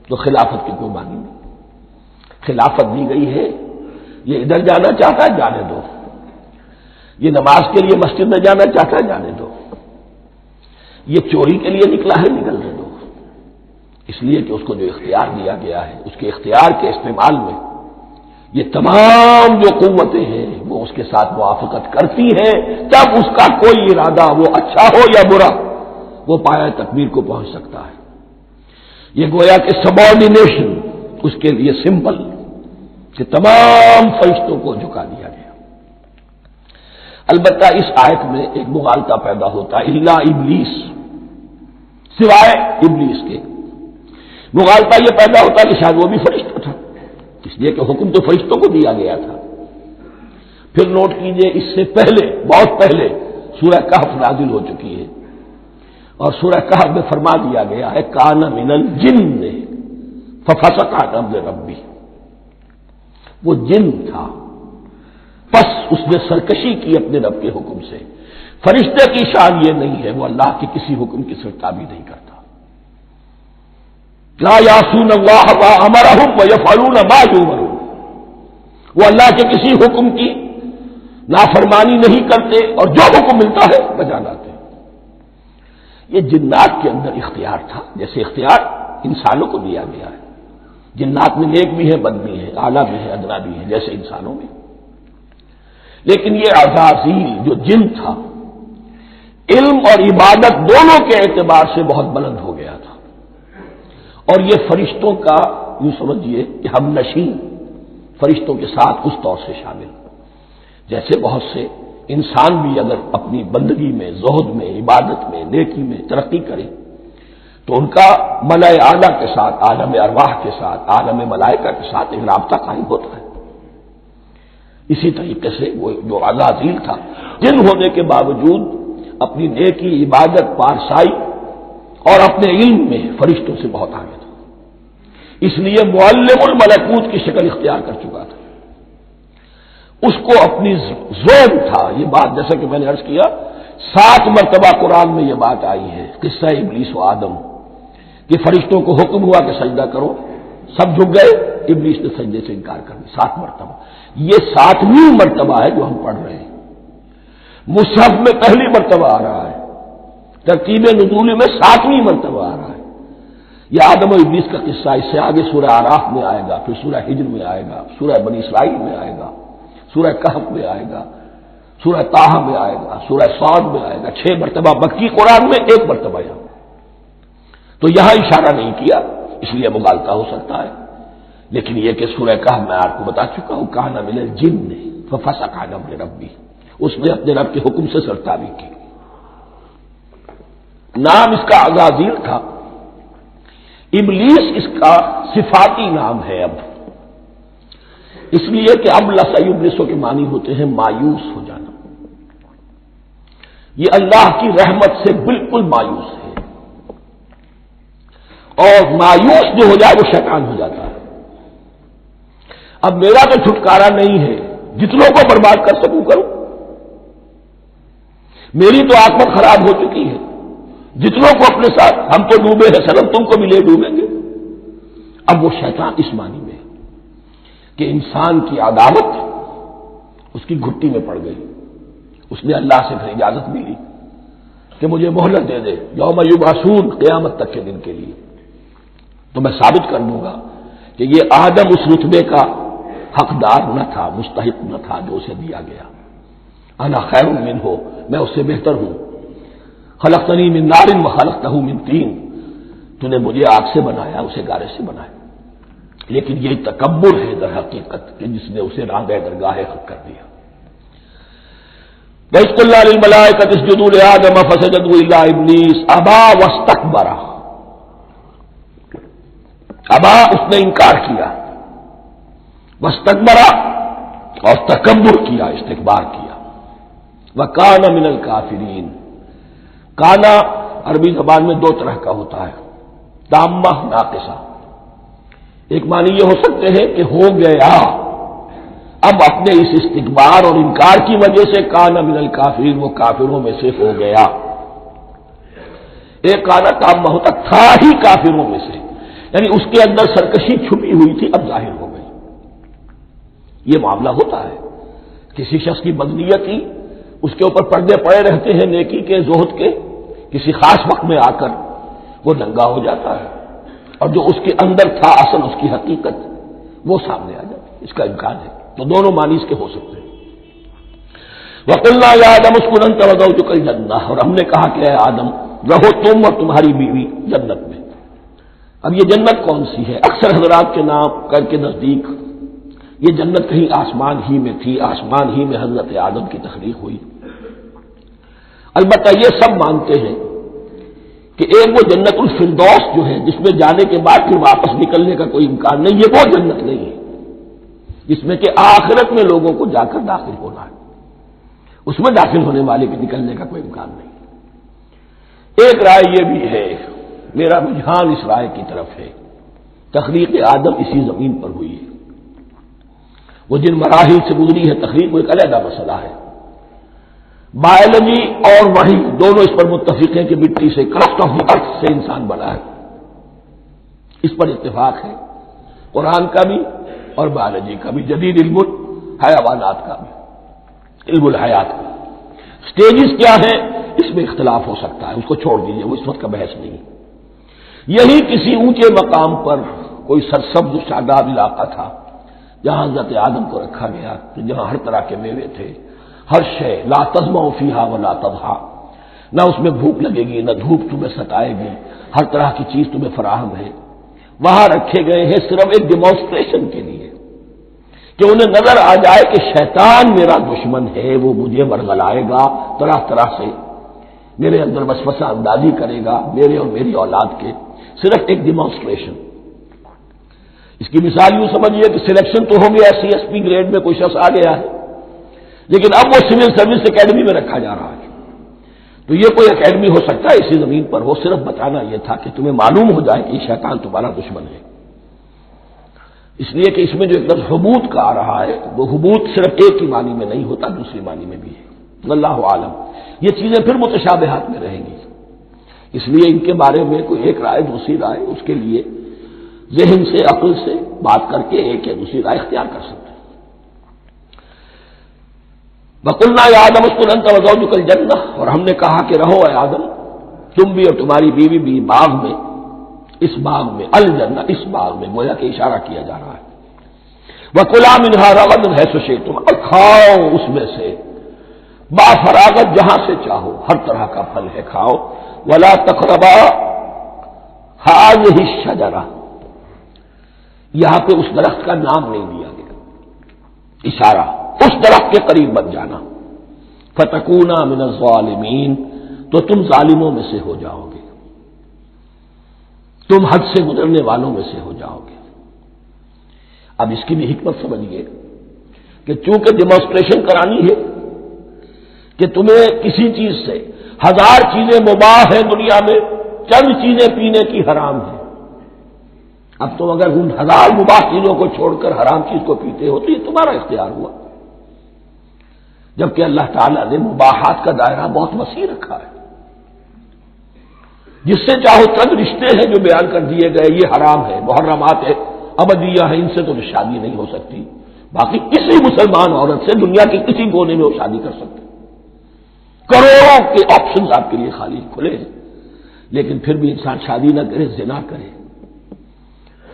تو خلافت کی کوئی معنی نہیں۔ خلافت دی گئی ہے، یہ ادھر جانا چاہتا ہے جانے دو، یہ نماز کے لیے مسجد میں جانا چاہتا ہے جانے دو، یہ چوری کے لیے نکلا ہے نکلنے دو، اس لیے کہ اس کو جو اختیار دیا گیا ہے، اس کے اختیار کے استعمال میں یہ تمام جو قوتیں ہیں وہ اس کے ساتھ موافقت کرتی ہیں، تب اس کا کوئی ارادہ، وہ اچھا ہو یا برا، وہ پایہ تکمیل کو پہنچ سکتا ہے۔ یہ گویا کہ سبارڈینیشن اس کے لیے سمبل کہ تمام فرشتوں کو جھکا دیا گیا۔ البتہ اس آیت میں ایک مغالطہ پیدا ہوتا ہے، الا ابلیس، سوائے ابلیس کے۔ مغالطہ یہ پیدا ہوتا ہے کہ شاید وہ بھی فرشتہ تھا، اس لیے کہ حکم تو فرشتوں کو دیا گیا تھا۔ پھر نوٹ کیجئے، اس سے پہلے، بہت پہلے سورہ کہف نازل ہو چکی ہے، اور سورہ کہف میں فرما دیا گیا ہے کان من الجن ففسق عن امر ربی، وہ جن تھا، پس اس نے سرکشی کی اپنے رب کے حکم سے. فرشتے کی شان یہ نہیں ہے، وہ اللہ کے کسی حکم کی سرتابی نہیں کرتا. لا یعصون اللہ ما امرہم ویفعلون ما یؤمرون، وہ اللہ کے کسی حکم کی نافرمانی نہیں کرتے اور جو حکم ملتا ہے بجا لاتے ہیں. یہ جنات کے اندر اختیار تھا، جیسے اختیار انسانوں کو دیا گیا ہے. جنات میں نیک بھی ہے، بد بھی ہے، اعلیٰ بھی ہے، ادنا بھی ہے، جیسے انسانوں میں. لیکن یہ عزازیل جو جن تھا، علم اور عبادت دونوں کے اعتبار سے بہت بلند ہو گیا تھا، اور یہ فرشتوں کا یوں سمجھیے کہ ہم نشین فرشتوں کے ساتھ اس طور سے شامل. جیسے بہت سے انسان بھی اگر اپنی بندگی میں، زہد میں، عبادت میں، نیکی میں ترقی کرے تو ان کا ملائے اعلیٰ کے ساتھ، عالم ارواح کے ساتھ، عالم ملائکہ کے ساتھ ایک رابطہ قائم ہوتا ہے. اسی طریقے سے وہ جو عزازیل تھا، جن ہونے کے باوجود اپنی نیکی، عبادت، پارسائی اور اپنے علم میں فرشتوں سے بہت آگے تھا. اس لیے معلم الملکوت کی شکل اختیار کر چکا تھا. اس کو اپنی زون تھا. یہ بات جیسا کہ میں نے عرض کیا 7 مرتبہ قرآن میں یہ بات آئی ہے، قصہ ابلیس و آدم، کہ فرشتوں کو حکم ہوا کہ سجدہ کرو، سب جھک گئے، ابلیس نے سجدے سے انکار کر دیا. 7 مرتبہ. یہ 7ویں مرتبہ ہے جو ہم پڑھ رہے ہیں. مصحف میں پہلی مرتبہ آ رہا ہے، ترتیب نزول میں 7ویں مرتبہ آ رہا ہے. یہ آدم و ابلیس کا قصہ اس سے آگے سورہ اعراف میں آئے گا، پھر سورہ ہجر میں آئے گا، سورہ بنی اسرائیل میں آئے گا، سورہ کہف میں آئے گا، سورہ طٰہٰ میں آئے گا، سورہ صاد میں آئے گا. 6 مرتبہ مکی قرآن میں، 1 مرتبہ یہاں. تو یہاں اشارہ نہیں کیا، اس لیے مغالطہ ہو سکتا ہے. لیکن یہ کہ سورہ کہف میں آپ کو بتا چکا ہوں، کان من الجن ففسق عن امر ربہ، اس نے اپنے رب کے حکم سے سرتابی کی. نام اس کا عزازیل تھا. ابلیس اس کا صفاتی نام ہے اب، اس لیے کہ اب ابلیسوں کے معنی ہوتے ہیں مایوس ہو جانا. یہ اللہ کی رحمت سے بالکل مایوس ہے، اور مایوس جو ہو جائے وہ شیطان ہو جاتا ہے. اب میرا تو چھٹکارا نہیں ہے، جتنوں کو برباد کر سکوں کروں. میری تو آخرت خراب ہو چکی ہے، جتنوں کو اپنے ساتھ، ہم تو ڈوبے ہیں سلم، تم کو بھی لے ڈوبیں گے. اب وہ شیطان اس معنی میں کہ انسان کی عداوت اس کی گھٹی میں پڑ گئی. اس نے اللہ سے پھر اجازت بھی لی کہ مجھے مہلت دے دے، یوم یبعثون، قیامت تک کے دن کے لیے، تو میں ثابت کر دوں گا کہ یہ آدم اس رتبے کا حقدار نہ تھا، مستحق نہ تھا جو اسے دیا گیا. انا خیر منہ، میں اس سے بہتر ہوں. خلقتنی من نار وخلقتہ من طین، تو نے مجھے آگ سے بنایا، اسے گارے سے بنایا. لیکن یہ تکبر ہے در حقیقت کہ جس نے اسے راندہ درگاہ حق کر دیا. وَإِذْ قُلْنَا لِلْمَلَائِكَةِ اسْجُدُوا لِآدَمَ فَسَجَدُوا إِلَّا إِبْلِيسَ أَبَىٰ وَاسْتَكْبَرَ. ابا، اس نے انکار کیا، واستکبر، اور تکبر کیا، استکبار کیا. وَكَانَ مِنَ الْكَافِرِينَ. کانا عربی زبان میں 2 طرح کا ہوتا ہے، تامہ، ناقصہ. ایک معنی یہ ہو سکتے ہیں کہ ہو گیا، اب اپنے اس استکبار اور انکار کی وجہ سے کانا من الکافرین، وہ کافروں میں سے ہو گیا. ایک کانا تامہ ہوتا تھا ہی کافروں میں سے، یعنی اس کے اندر سرکشی چھپی ہوئی تھی، اب ظاہر ہو گئی. یہ معاملہ ہوتا ہے، کسی شخص کی بدنیتی اس کے اوپر پردے پڑے رہتے ہیں نیکی کے، زہد کے، کسی خاص وقت میں آ کر وہ ننگا ہو جاتا ہے، اور جو اس کے اندر تھا اصل، اس کی حقیقت، وہ سامنے آ جاتی ہے. اس کا امکان ہے. تو دونوں معنی اس کے ہو سکتے ہیں. وَقُلْنَا يَا آدَمُ اسْكُنْ أَنْتَ وَزَوْجُكَ الْجَنَّةَ، اور ہم نے کہا کہ اے آدم رہو تم اور تمہاری بیوی جنت میں. اب یہ جنت کون سی ہے؟ اکثر حضرات کے نام کر کے نزدیک یہ جنت کہیں آسمان ہی میں تھی، آسمان ہی میں حضرت آدم کی تخلیق ہوئی. البتہ یہ سب مانتے ہیں کہ ایک وہ جنت الفردوس جو ہے جس میں جانے کے بعد پھر واپس نکلنے کا کوئی امکان نہیں، یہ وہ جنت نہیں ہے جس میں کہ آخرت میں لوگوں کو جا کر داخل ہونا ہے. اس میں داخل ہونے والے کے نکلنے کا کوئی امکان نہیں. ایک رائے یہ بھی ہے، میرا رجحان اس رائے کی طرف ہے، تخلیق آدم اسی زمین پر ہوئی ہے. وہ جن مراحل سے گزری ہے تخلیق وہ ایک علیحدہ مسئلہ ہے. بایولوجی اور وحی دونوں اس پر متفق ہیں کہ مٹی سے کرسٹ آف دی ارتھ سے انسان بنا ہے. اس پر اتفاق ہے قرآن کا بھی اور بایولوجی کا بھی، جدید علم الحیوانات کا بھی، علم الحیات کا. سٹیجز کیا ہیں اس میں اختلاف ہو سکتا ہے، اس کو چھوڑ دیجیے، وہ اس وقت کا بحث نہیں. یہی کسی اونچے مقام پر کوئی سرسبز و شاداب علاقہ تھا جہاں حضرت آدم کو رکھا گیا، جہاں ہر طرح کے میوے تھے، ہر شے لا تظمأ فیہا ولا تضحیٰ، نہ اس میں بھوک لگے گی نہ دھوپ تمہیں ستائے گی، ہر طرح کی چیز تمہیں فراہم ہے. وہاں رکھے گئے ہیں صرف ایک ڈیمانسٹریشن کے لیے کہ انہیں نظر آ جائے کہ شیطان میرا دشمن ہے، وہ مجھے ورغلائے گا، طرح طرح سے میرے اندر وسوسہ اندازی کرے گا میرے اور میری اولاد کے. صرف ایک ڈیمانسٹریشن. اس کی مثال یوں سمجھیے کہ سلیکشن تو ہو گیا، CSP گریڈ میں کوئی شخص آ گیا ہے، لیکن اب وہ سول سروس اکیڈمی میں رکھا جا رہا ہے. تو یہ کوئی اکیڈمی ہو سکتا ہے اسی زمین پر، وہ صرف بتانا یہ تھا کہ تمہیں معلوم ہو جائے کہ شیطان تمہارا دشمن ہے. اس لیے کہ اس میں جو ایک لفظ حبوط کا آ رہا ہے وہ حبوط صرف ایک ہی معنی میں نہیں ہوتا، دوسری معنی میں بھی ہے. واللہ عالم. یہ چیزیں پھر متشابہات میں رہیں گی، اس لیے ان کے بارے میں کوئی ایک رائے دوسری رائے، اس کے لیے ذہن سے عقل سے بات کر کے ایک یا دوسری رائے اختیار کر سکتے ہیں. وَقُلْنَا يَا آدَمُ اسْكُنْ أَنْتَ وَزَوْجُكَ الْجَنَّةَ، اور ہم نے کہا کہ رہو اے آدم تم بھی اور تمہاری بیوی بھی باغ میں، اس باغ میں، الجنہ اس باغ میں، گویا کہ اشارہ کیا جا رہا ہے. وَكُلَا مِنْهَا رَغَدًا حَيْثُ شِئْتُمْ، اور کھاؤ اس میں سے با فراغت جہاں سے چاہو، ہر طرح کا پھل ہے کھاؤ. وَلَا تَقْرَبَا هَٰذِهِ الشَّجَرَةَ، یہاں پہ اس درخت کا نام نہیں دیا گیا، اشارہ اس درخت کے قریب مت جانا. فَتَكُونَا مِنَ الظَّالِمِينَ، تو تم ظالموں میں سے ہو جاؤ گے، تم حد سے گزرنے والوں میں سے ہو جاؤ گے. اب اس کی بھی حکمت سمجھیے کہ چونکہ ڈیمانسٹریشن کرانی ہے کہ تمہیں کسی چیز سے، 1000 چیزیں مباح ہیں دنیا میں، چند چیزیں پینے کی حرام ہیں. اب تم اگر ان 1000 مباح چیزوں کو چھوڑ کر حرام چیز کو پیتے ہو تو یہ تمہارا اختیار ہوا، جبکہ اللہ تعالیٰ نے مباحات کا دائرہ بہت وسیع رکھا ہے. جس سے چاہو چند رشتے ہیں جو بیان کر دیے گئے یہ حرام ہے، محرمات ہے، ابدیہ ہے، ان سے تو شادی نہیں ہو سکتی. باقی کسی مسلمان عورت سے دنیا کے کسی کونے میں وہ شادی کر سکتے، کروڑوں کے آپشنز آپ کے لیے خالی کھلے ہیں. لیکن پھر بھی انسان شادی نہ کرے، زنا کرے،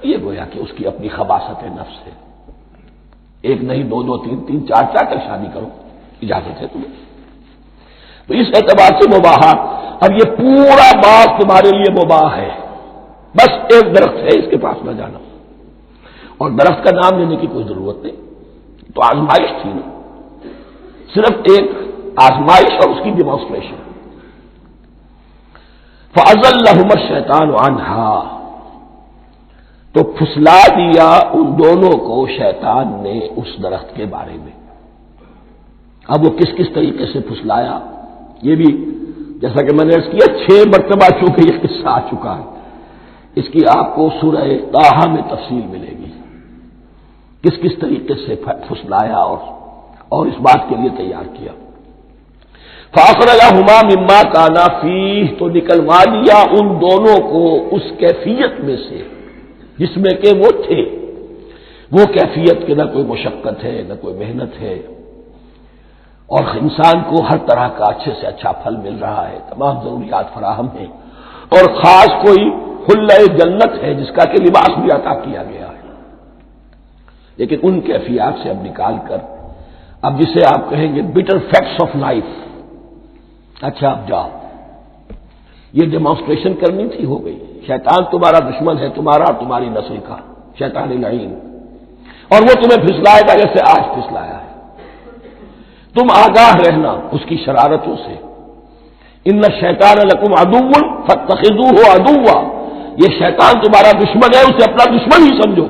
یہ گویا کہ اس کی اپنی خباثت نفس ہے. ایک نہیں، دو دو، تین تین، چار چار تک شادی کرو، اجازت ہے تمہیں. تو اس اعتبار سے مباحات. اب یہ پورا باغ تمہارے لیے مباح ہے، بس ایک درخت ہے اس کے پاس نہ جانا، اور درخت کا نام لینے کی کوئی ضرورت نہیں. تو آزمائش تھی نا، صرف ایک آزمائش اور اس کی ڈیمانسٹریشن. فَأَزَلَّهُمَا الشَّيْطَانُ عَنْهَا، تو پھسلا دیا ان دونوں کو شیطان نے اس درخت کے بارے میں. اب وہ کس کس طریقے سے پھسلایا یہ بھی جیسا کہ میں نے عرض کیا 6 مرتبہ چونکہ یہ قصہ آ چکا ہے، اس کی آپ کو سورہ طٰہٰ میں تفصیل ملے گی، کس کس طریقے سے پھسلایا اور اس بات کے لیے تیار کیا. فَأَخْرَجَهُمَا مِمَّا كَانَا فِيهِ، تو نکلوا دیا ان دونوں کو اس کیفیت میں سے جس میں کہ وہ تھے. وہ کیفیت کہ نہ کوئی مشقت ہے نہ کوئی محنت ہے، اور انسان کو ہر طرح کا اچھے سے اچھا پھل مل رہا ہے، تمام ضروریات فراہم ہیں، اور خاص کوئی حلۂ جنت ہے جس کا کہ لباس بھی عطا کیا گیا ہے. لیکن ان کیفیات سے اب نکال کر، اب جسے آپ کہیں گے بٹر فیکٹس آف لائف، اچھا اب جاؤ، یہ ڈیمانسٹریشن کرنی تھی، ہو گئی. شیطان تمہارا دشمن ہے، تمہارا اور تمہاری نسل کا، شیطان لعین، اور وہ تمہیں پھسلائے گا جیسے آج پھسلایا ہے. تم آگاہ رہنا اس کی شرارتوں سے. ان الشیطان لکم عدو فاتخذوہ عدوا، یہ شیطان تمہارا دشمن ہے، اسے اپنا دشمن ہی سمجھو.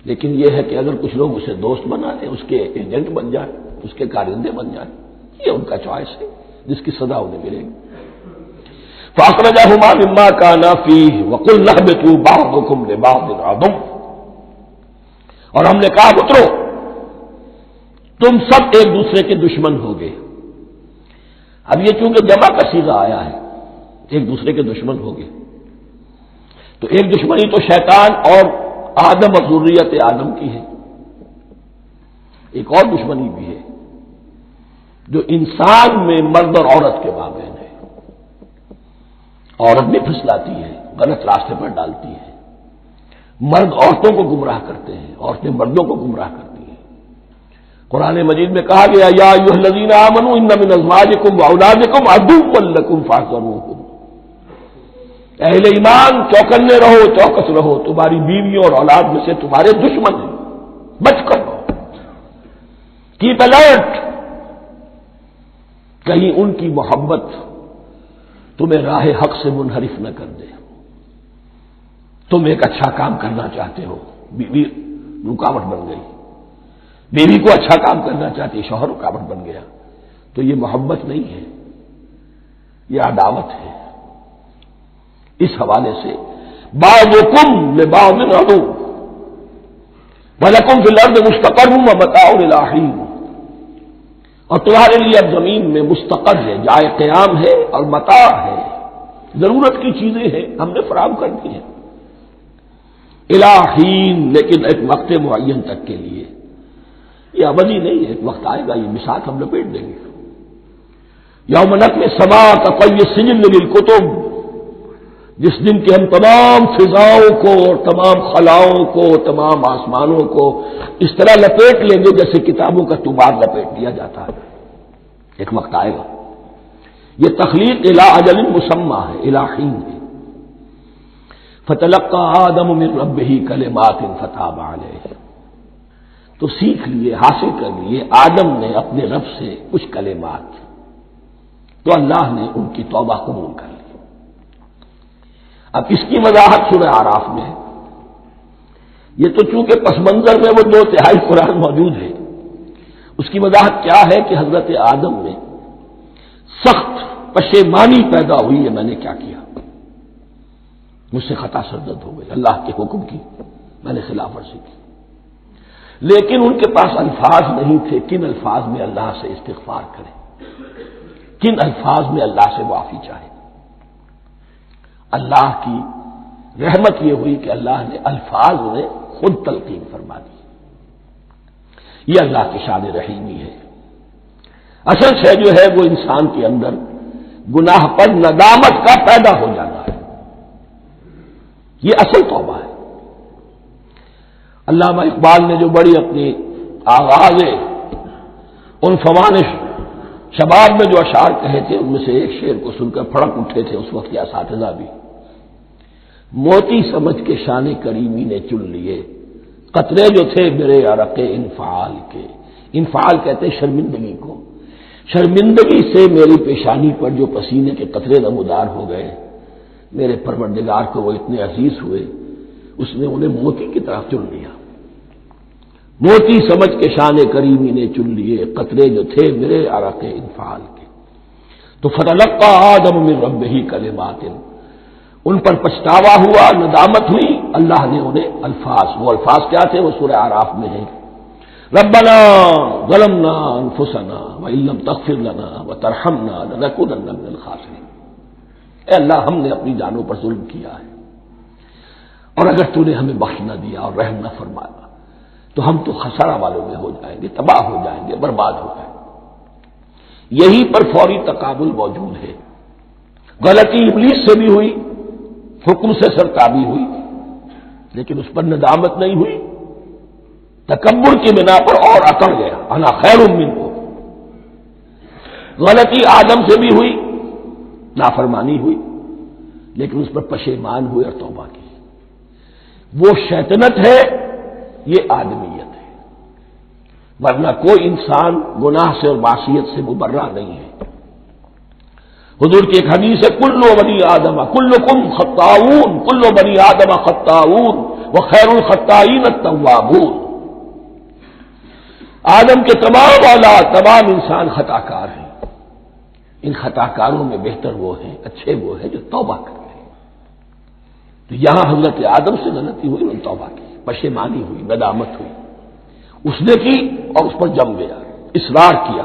لیکن یہ ہے کہ اگر کچھ لوگ اسے دوست بنا لیں، اس کے ایجنٹ بن جائیں، اس کے کارندے بن جائیں، یہ ان کا چوائس ہے جس کی سزا انہیں ملے گی. فَأَخْرَجَهُمَا مِمَّا كَانَا فِيهِ وَقُلْنَا اهْبِطُوا بَعْضُكُمْ لِبَعْضٍ عَدُوٌّ، اور ہم نے کہا اترو، تم سب ایک دوسرے کے دشمن ہوگے۔ اب یہ چونکہ جمع کا صیغہ آیا ہے، ایک دوسرے کے دشمن ہوگے، تو ایک دشمنی تو شیطان اور آدم اور ذریت آدم کی ہے، ایک اور دشمنی بھی ہے جو انسان میں مرد اور عورت کے مابین ہے۔ عورت بھی پھسلاتی ہے، غلط راستے پر ڈالتی ہے، مرد عورتوں کو گمراہ کرتے ہیں، عورتیں مردوں کو گمراہ کرتی ہیں۔ قرآن مجید میں کہا گیا یا ایھا الذین آمنوا ان من ازواجکم واولادکم عدوا لکم فاحذروہم، اہل ایمان چوکنے رہو، چوکس رہو، تمہاری بیویوں اور اولاد میں سے تمہارے دشمن ہیں، بچ کر رہو، کیپ الرٹ، کہیں ان کی محبت تمہیں راہ حق سے منحرف نہ کر دے۔ تم ایک اچھا کام کرنا چاہتے ہو، بیوی رکاوٹ بن گئی، بیوی کو اچھا کام کرنا چاہتی، شوہر رکاوٹ بن گیا، تو یہ محبت نہیں ہے، یہ عداوت ہے۔ اس حوالے سے بعضکم لبعض عدو ولکم فی الارض مستقر ومتاع الی حین، اور تمہارے لیے اب زمین میں مستقر ہے، جائے قیام ہے اور متاع ہے، ضرورت کی چیزیں ہیں ہم نے فراہم کر دی ہیں، الی حین، لیکن ایک وقت معین تک کے لیے، یہ ابدی نہیں ہے، ایک وقت آئے گا یہ بساط ہم لپیٹ دیں گے۔ یوم نطوی السماء کطی السجل للکتب، جس دن کہ ہم تمام فضاؤں کو اور تمام خلاؤں کو، تمام آسمانوں کو اس طرح لپیٹ لیں گے جیسے کتابوں کا طوبار لپیٹ لیا جاتا ہے، ایک وقت آئے گا۔ یہ تخلیق الی اجل مسمى ہے، الی حین ہے۔ فتلقى آدم من ربه کلمات فتاب علیہ، تو سیکھ لیے، حاصل کر لیے آدم نے اپنے رب سے کچھ کلمات، تو اللہ نے ان کی توبہ قبول کر لی۔ اب اس کی وضاحت سورہ اعراف میں ہے، یہ تو چونکہ پس منظر میں وہ 2/3 قرآن موجود ہے، اس کی وضاحت کیا ہے کہ حضرت آدم میں سخت پشیمانی پیدا ہوئی ہے، میں نے کیا کیا، مجھ سے خطا سرزد ہو گئی، اللہ کے حکم کی میں نے خلاف ورزی کی، لیکن ان کے پاس الفاظ نہیں تھے کن الفاظ میں اللہ سے استغفار کریں، کن الفاظ میں اللہ سے معافی چاہے۔ اللہ کی رحمت یہ ہوئی کہ اللہ نے الفاظ میں خود تلقین فرما دی، یہ اللہ کی شان رحیمی ہے۔ اصل شے جو ہے وہ انسان کے اندر گناہ پر ندامت کا پیدا ہو جانا ہے، یہ اصل توبہ ہے۔ علامہ اقبال نے جو بڑی اپنی آغاز عنفوان شباب میں جو اشعار کہے تھے، ان میں سے ایک شعر کو سن کر پھڑک اٹھے تھے اس وقت کے اساتذہ بھی، موتی سمجھ کے شان کریمی نے چن لیے قطرے جو تھے میرے عرق انفعال کے، انفعال کہتے ہیں شرمندگی کو، شرمندگی سے میری پیشانی پر جو پسینے کے قطرے نمودار ہو گئے، میرے پروردگار کو وہ اتنے عزیز ہوئے، اس نے انہیں موتی کی طرف چن لیا، موتی سمجھ کے شان کریمی نے چن لیے قطرے جو تھے میرے عرق انفعال کے، تو فتلقى آدم من ربه کلمات، ان پر پچھتاوا ہوا، ندامت ہوئی، اللہ نے انہیں الفاظ، وہ الفاظ کیا تھے وہ سورہ اعراف میں ہے، ربنا ظلمنا انفسنا وان لم تغفر لنا وترحمنا لنكونن من الخاسرین، اے اللہ ہم نے اپنی جانوں پر ظلم کیا ہے، اور اگر تو نے ہمیں بخش نہ دیا اور رحم نہ فرمایا تو ہم تو خسارہ والوں میں ہو جائیں گے، تباہ ہو جائیں گے، برباد ہو جائیں گے۔ یہی پر فوری تقابل موجود ہے، غلطی ابلیس سے بھی ہوئی، حکم سے سرتابی ہوئی، لیکن اس پر ندامت نہیں ہوئی، تکبر کی بنا پر اور اکڑ گیا، انا خیر منہ، غلطی آدم سے بھی ہوئی، نافرمانی ہوئی، لیکن اس پر پشیمان ہوئے اور توبہ کی، وہ شیطنت ہے، یہ آدمیت ہے، ورنہ کوئی انسان گناہ سے اور معصیت سے مبرہ نہیں ہے۔ حضور کی ایک حدیث ہے کلو بنی آدم کلکم خطاؤون، کلو بنی آدم خطاؤون وخیر الخطائین التوابون، آدم کے تمام اولاد، تمام انسان خطا کار ہیں، ان خطا کاروں میں بہتر وہ ہیں، اچھے وہ ہیں جو توبہ کرتے ہیں۔ تو یہاں حضرت آدم سے غلطی ہوئی، انہوں نے توبہ کی، پشیمانی ہوئی، ندامت ہوئی۔ اس نے کی اور اس پر جم گیا، اصرار کیا۔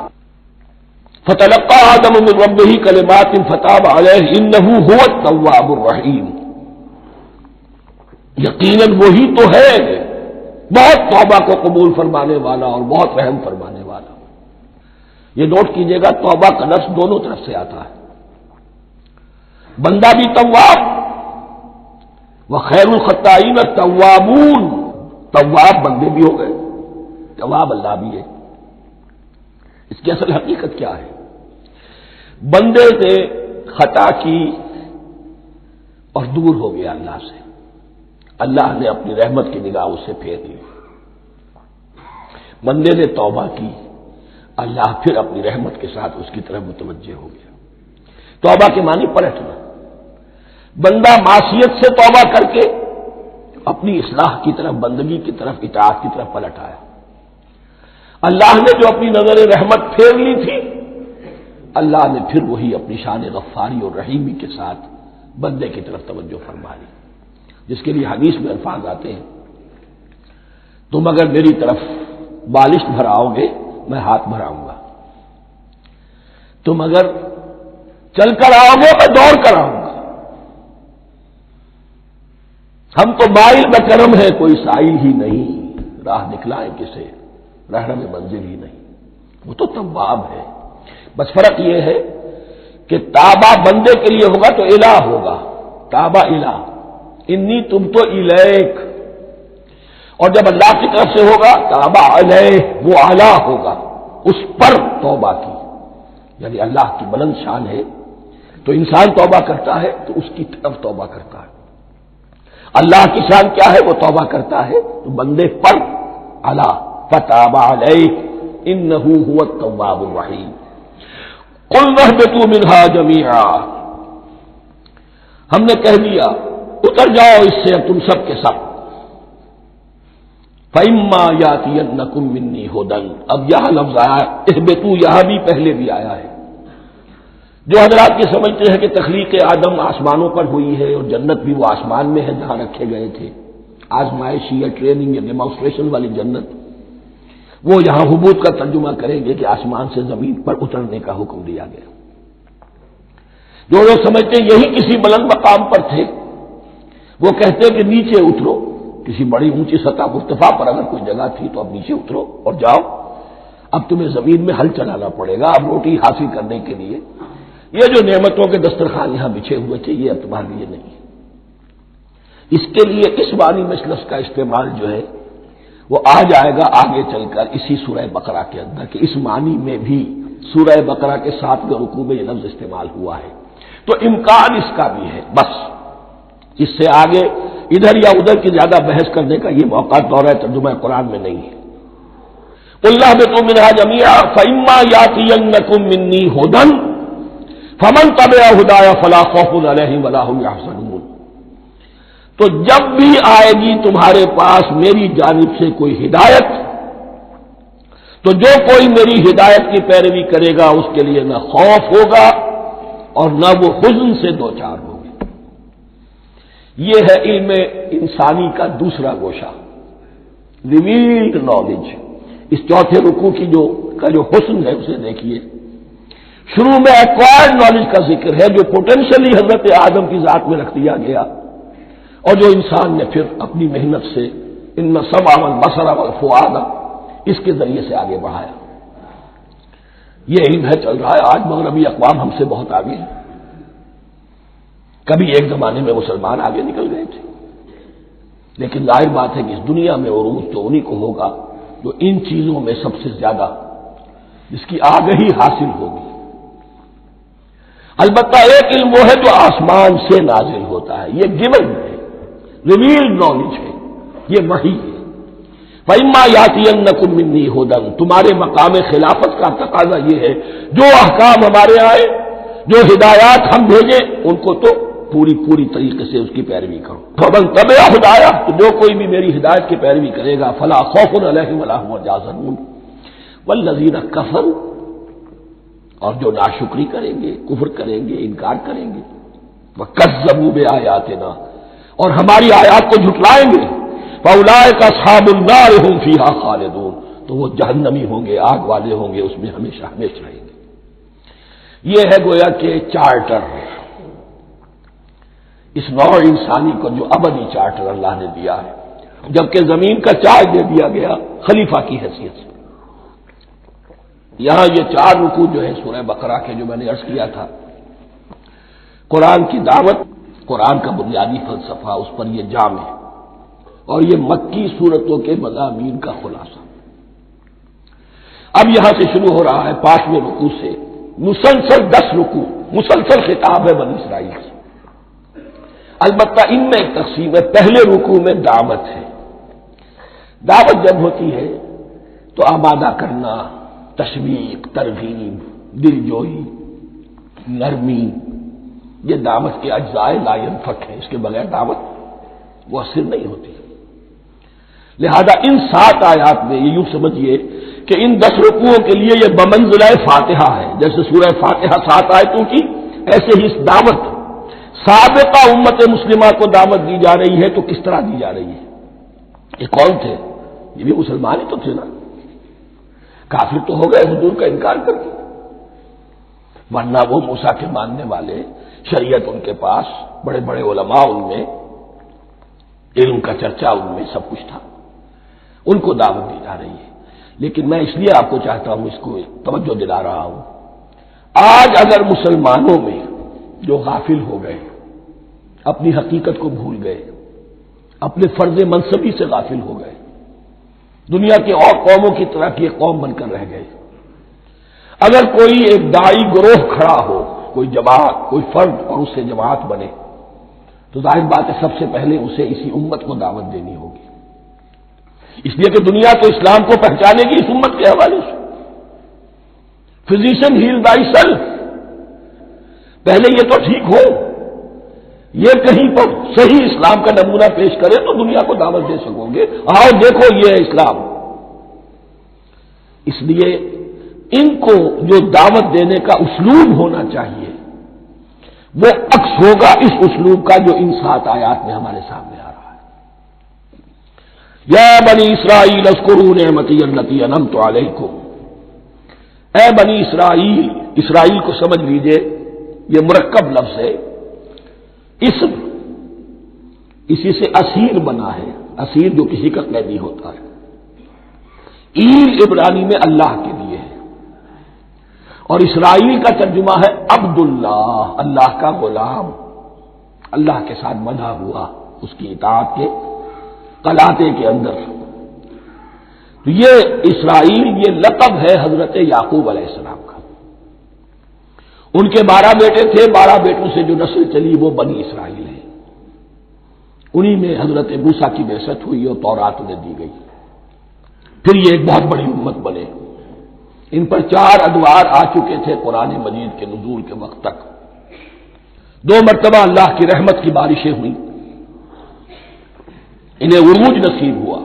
فتلقى آدم من ربه كلمات فتاب عليه انه هو التواب الرحیم، یقیناً وہی تو ہے بہت توبہ کو قبول فرمانے والا اور بہت رحم فرمانے والا۔ یہ نوٹ کیجئے گا، توبہ کا لفظ دونوں طرف سے آتا ہے، بندہ بھی تواب، وخیر الخطائین التوابون، تواب بندے بھی ہو گئے، تواب اللہ بھی ہے۔ اس کی اصل حقیقت کیا ہے؟ بندے نے خطا کی اور دور ہو گیا اللہ سے، اللہ نے اپنی رحمت کی نگاہ اس سے پھیر لی۔ بندے نے توبہ کی، اللہ پھر اپنی رحمت کے ساتھ اس کی طرف متوجہ ہو گیا۔ توبہ کے معنی پلٹنا، بندہ معصیت سے توبہ کر کے اپنی اصلاح کی طرف، بندگی کی طرف، اطاعت کی طرف پلٹ آیا۔ اللہ نے جو اپنی نظر رحمت پھیر لی تھی، اللہ نے پھر وہی اپنی شان غفاری اور رحیمی کے ساتھ بندے کی طرف توجہ فرما لی، جس کے لیے حدیث میں الفاظ آتے ہیں، تم اگر میری طرف بالشت بھراؤ گے میں ہاتھ بھراؤں گا، تم اگر چل کر آؤ گے میں دوڑ کر آؤں گا، ہم تو مائل بکرم ہے کوئی سائل ہی نہیں، راہ دکھلائیں کسے رہنم منزل ہی نہیں، وہ تو تواب ہے۔ بس فرق یہ ہے کہ تابا بندے کے لیے ہوگا تو الہ ہوگا، تابا الہ، انی تم تو الیک، اور جب اللہ کی طرف سے ہوگا تابا علیہ، وہ اعلیٰ ہوگا، اس پر توبہ کی، یعنی اللہ کی بلند شان ہے تو انسان توبہ کرتا ہے تو اس کی طرف توبہ کرتا ہے، اللہ کی شان کیا ہے، وہ توبہ کرتا ہے تو بندے پر اعلیٰ، فتاب علیہ انہ هو التواب الرحیم۔ قلنا اهبطوا منها جميعا، ہم نے کہہ دیا اتر جاؤ اس سے تم سب کے سب، فَإِمَّا يَأْتِيَنَّكُم مِّنِّي هُدًى، اب یہاں لفظ آیا اہبطوا، یہاں بھی پہلے بھی آیا ہے۔ جو حضرات یہ سمجھتے ہیں کہ تخلیق آدم آسمانوں پر ہوئی ہے اور جنت بھی وہ آسمان میں ہے جہاں رکھے گئے تھے، آزمائشی یا ٹریننگ یا ڈیمانسٹریشن والی جنت، وہ یہاں حبوط کا ترجمہ کریں گے کہ آسمان سے زمین پر اترنے کا حکم دیا گیا۔ جو لوگ سمجھتے ہیں یہی کسی بلند مقام پر تھے، وہ کہتے ہیں کہ نیچے اترو، کسی بڑی اونچی سطح مرتفع پر اگر کوئی جگہ تھی تو اب نیچے اترو اور جاؤ، اب تمہیں زمین میں ہل چلانا پڑے گا اب روٹی حاصل کرنے کے لیے، یہ جو نعمتوں کے دسترخوان یہاں بچھے ہوئے تھے یہ اب تمہارے لیے نہیں ہے۔ اس کے لیے اس معنی میں لفظ کا استعمال جو ہے وہ آ جائے گا آگے چل کر اسی سورہ بقرہ کے اندر، کہ اس معنی میں بھی سورہ بقرہ کے 7ویں رکوع میں یہ لفظ استعمال ہوا ہے، تو امکان اس کا بھی ہے۔ بس اس سے آگے ادھر یا ادھر کی زیادہ بحث کرنے کا یہ موقع دورہ ترجمہ قرآن میں نہیں ہے۔ قُلْ اهْبِطُوا مِنْهَا جَمِيعًا فَإِمَّا يَأْتِيَنَّكُم مِّنِّي هُدًى فَمَن تَبِعَ هُدَايَ فَلَا خَوْفٌ عَلَيْهِمْ وَلَا هُمْ يَحْزَنُونَ، تو جب بھی آئے گی تمہارے پاس میری جانب سے کوئی ہدایت، تو جو کوئی میری ہدایت کی پیروی کرے گا اس کے لیے نہ خوف ہوگا اور نہ وہ حزن سے دوچار ہوگا۔ یہ ہے علم انسانی کا دوسرا گوشہ، ریویلڈ نالج۔ اس چوتھے رکوع کی جو حسن ہے اسے دیکھیے، شروع میں ایکوائرڈ نالج کا ذکر ہے جو پوٹینشلی حضرت آدم کی ذات میں رکھ دیا گیا اور جو انسان نے پھر اپنی محنت سے ان السمع والبصر والفؤاد اس کے ذریعے سے آگے بڑھایا۔ یہ علم ہے چل رہا ہے، آج مغربی اقوام ہم سے بہت آگے ہیں، کبھی ایک زمانے میں مسلمان آگے نکل گئے تھے، لیکن ظاہر بات ہے کہ اس دنیا میں عروج تو انہی کو ہوگا جو ان چیزوں میں سب سے زیادہ جس کی آگہی حاصل ہوگی۔ البتہ ایک علم وہ ہے جو آسمان سے نازل ہوتا ہے، یہ گیون ہے، ریویلڈ نالج ہے، یہ وحی ہے۔ فَإِمَّا يَأْتِيَنَّكُم مِّنِّي هُدًى، تمہارے مقام خلافت کا تقاضا یہ ہے جو احکام ہمارے آئے، جو ہدایات ہم بھیجیں ان کو تو پوری طریقے سے اس کی پیروی کرو۔ فَمَن تَبِعَ هُدَايَ، تو جو کوئی بھی میری ہدایت کی پیروی کرے گا فَلَا خَوْفٌ عَلَيْهِمْ وَلَا هُمْ يَحْزَنُونَ وَالَّذِينَ كَفَرُوا، اور جو ناشکری کریں گے، کفر کریں گے، انکار کریں گے، وَكَذَّبُوا بِآيَاتِنَا، اور ہماری آیات کو جھٹلائیں گے، فَأُولَٰئِكَ أَصْحَابُ النَّارِ هُمْ فِيهَا خَالِدُونَ، تو وہ جہنمی ہوں گے، آگ والے ہوں گے، اس میں ہمیشہ ہمیشہ رہیں گے۔ یہ ہے گویا کہ چارٹر، اس نوع انسانی کو جو ابدی چارٹر اللہ نے دیا ہے، جبکہ زمین کا چارج دے دیا گیا خلیفہ کی حیثیت سے۔ یہاں یہ 4 رکوع جو ہے سورہ بقرہ کے، جو میں نے عرض کیا تھا، قرآن کی دعوت، قرآن کا بنیادی فلسفہ، اس پر یہ جام ہے، اور یہ مکی صورتوں کے مضامین کا خلاصہ۔ اب یہاں سے شروع ہو رہا ہے 5ویں رکوع سے مسلسل 10 رکوع، مسلسل خطاب ہے بنی اسرائیل سے۔ البتہ ان میں ایک تقسیم ہے، پہلے رکوع میں دعوت ہے۔ دعوت جب ہوتی ہے تو آمادہ کرنا، تشویق، ترغیب، دل جوئی، نرمی، یہ دعوت کے اجزاء لا ينفک ہے، اس کے بغیر دعوت مؤثر نہیں ہوتی۔ لہذا ان 7 آیات میں یہ یوں سمجھیے کہ ان 10 رکوعوں کے لیے یہ بمنزلہ فاتحہ ہے، جیسے سورہ فاتحہ 7 آیتوں کی، ایسے ہی اس دعوت سابقہ امت مسلمہ کو دعوت دی جا رہی ہے، تو کس طرح دی جا رہی ہے؟ یہ کون تھے؟ یہ بھی مسلمان ہی تو تھے نا، کافر تو ہو گئے حضور کا انکار کر کے، ورنہ وہ موسیٰ کے ماننے والے، شریعت ان کے پاس، بڑے بڑے علماء ان میں، علم کا چرچا ان میں، سب کچھ تھا، ان کو دعوت دی جا رہی ہے۔ لیکن میں اس لیے آپ کو چاہتا ہوں، اس کو توجہ دلا رہا ہوں، آج اگر مسلمانوں میں جو غافل ہو گئے، اپنی حقیقت کو بھول گئے، اپنے فرض منصبی سے غافل ہو گئے، دنیا کے اور قوموں کی طرح کی ایک قوم بن کر رہ گئے، اگر کوئی ایک داعی گروہ کھڑا ہو، کوئی جماعت، کوئی فرد، اور اس سے جماعت بنے، تو ظاہر بات ہے سب سے پہلے اسے اسی امت کو دعوت دینی ہوگی، اس لیے کہ دنیا تو اسلام کو پہچانے گی اس امت کے حوالے سے۔ فزیشین ہیل بائی سیلف، پہلے یہ تو ٹھیک ہو، یہ کہیں پر صحیح اسلام کا نمونہ پیش کرے تو دنیا کو دعوت دے سکو گے، آؤ دیکھو یہ ہے اسلام۔ اس لیے ان کو جو دعوت دینے کا اسلوب ہونا چاہیے وہ عکس ہوگا اس اسلوب کا جو ان 7 آیات میں ہمارے سامنے آ رہا ہے۔ یا بنی اسرائیل اذکروا نعمتی التی انعمت علیکم، اے بنی اسرائیل، اسرائیل کو سمجھ لیجئے یہ مرکب لفظ ہے، اسم، اسی سے اسیر بنا ہے، اسیر جو کسی کا قیدی ہوتا ہے، ایل عبرانی میں اللہ کے لیے ہے، اور اسرائیل کا ترجمہ ہے عبداللہ، اللہ کا غلام، اللہ کے ساتھ بندھا ہوا اس کی اطاعت کے قلاتے کے اندر۔ تو یہ اسرائیل یہ لقب ہے حضرت یعقوب علیہ السلام کا، ان کے 12 بیٹے تھے، 12 بیٹوں سے جو نسل چلی وہ بنی اسرائیل ہے، انہی میں حضرت موسیٰ کی بعثت ہوئی اور تورات انہیں دی گئی، پھر یہ ایک بہت بڑی امت بنے۔ ان پر 4 ادوار آ چکے تھے قرآن مجید کے نزول کے وقت تک، 2 مرتبہ اللہ کی رحمت کی بارشیں ہوئیں، انہیں عروج نصیب ہوا،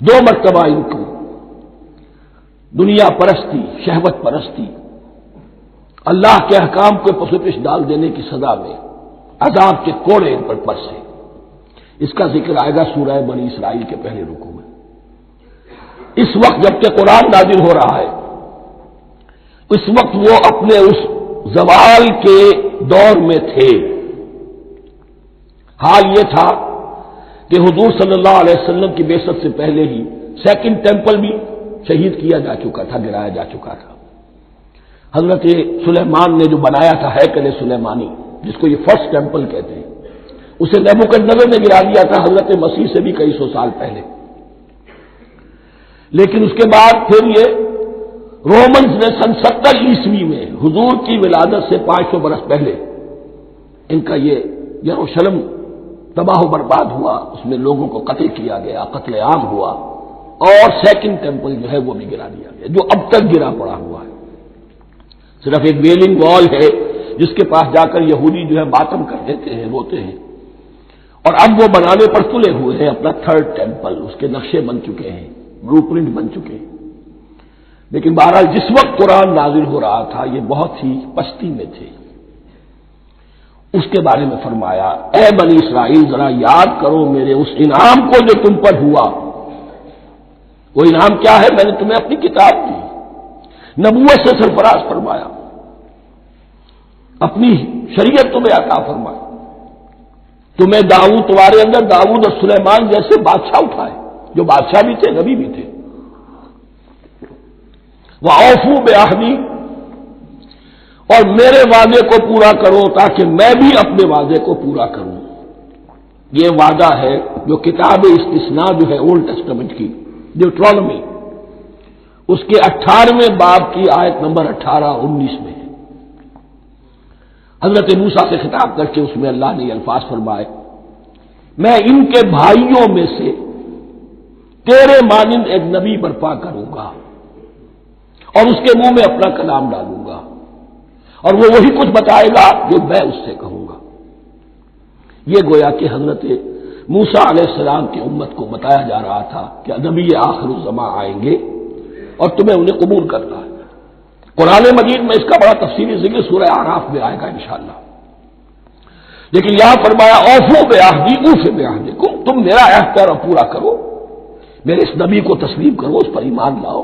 2 مرتبہ ان کو دنیا پرستی، شہوت پرستی، اللہ کے احکام کو پسپش ڈال دینے کی سزا میں عذاب کے کوڑے ان پر برسے۔ اس کا ذکر آئے گا سورہ بنی اسرائیل کے پہلے رکوع میں۔ اس وقت جب کہ قرآن نازل ہو رہا ہے، اس وقت وہ اپنے اس زوال کے دور میں تھے۔ حال یہ تھا کہ حضور صلی اللہ علیہ وسلم کی بعثت سے پہلے ہی 2nd ٹیمپل بھی شہید کیا جا چکا تھا، گرایا جا چکا تھا۔ حضرت سلیمان نے جو بنایا تھا ہیکل سلیمانی، جس کو یہ 1st ٹیمپل کہتے ہیں، اسے نیبوکدنیزر نے گرا دیا تھا حضرت مسیح سے بھی کئی سو سال پہلے۔ لیکن اس کے بعد پھر یہ رومنز نے سن 70 عیسوی میں حضور کی ولادت سے 500 برس پہلے ان کا یہ یروشلم تباہ و برباد ہوا، اس میں لوگوں کو قتل کیا گیا، قتل عام ہوا، اور 2nd ٹیمپل جو ہے وہ بھی گرا دیا گیا، جو اب تک گرا پڑا ہوا ہے۔ صرف ایک ویلنگ وال ہے جس کے پاس جا کر یہودی جو ہے ماتم کر دیتے ہیں، روتے ہیں، اور اب وہ بنانے پر تلے ہوئے ہیں اپنا 3rd ٹیمپل، اس کے نقشے بن چکے ہیں، بلو پرنٹ بن چکے ہیں۔ لیکن بہرحال جس وقت قرآن نازل ہو رہا تھا یہ بہت ہی پستی میں تھے۔ اس کے بارے میں فرمایا، اے بنی اسرائیل ذرا یاد کرو میرے اس انعام کو جو تم پر ہوا، وہ انعام کیا ہے؟ میں نے تمہیں اپنی کتاب دی، نبوت سے سرفراز فرمایا، اپنی شریعت تمہیں عطا فرمائی، تمہیں داؤد، تمہارے اندر داؤد اور سلیمان جیسے بادشاہ اٹھائے جو بادشاہ بھی تھے، نبی بھی تھے۔ وَأَوْفُوا بِعَهْدِي، اور میرے وعدے کو پورا کرو تاکہ میں بھی اپنے وعدے کو پورا کروں۔ یہ وعدہ ہے جو کتاب استثناء جو ہے اولڈ ٹیسٹمنٹ کی، ڈیوٹرانومی، اس کے 18ویں باب کی آیت نمبر 18-19 میں ہے۔ حضرت موسیٰ سے خطاب کر کے اس میں اللہ نے یہ الفاظ فرمائے، میں ان کے بھائیوں میں سے تیرے مانند ایک نبی برپا کروں گا اور اس کے منہ میں اپنا کلام ڈالوں گا، اور وہ وہی کچھ بتائے گا جو میں اس سے کہوں گا۔ یہ گویا کہ حضرت موسیٰ علیہ السلام کی امت کو بتایا جا رہا تھا کہ نبی آخر الزماں آئیں گے اور تمہیں انہیں قبول کرنا ہے۔ قرآن مجید میں اس کا بڑا تفصیلی ذکر سورہ اعراف میں آئے گا انشاءاللہ، لیکن یہاں فرمایا اوفوا بعہدی اوف بعہدکم، تم میرا عہد پیرا پورا کرو، میرے اس نبی کو تسلیم کرو، اس پر ایمان لاؤ،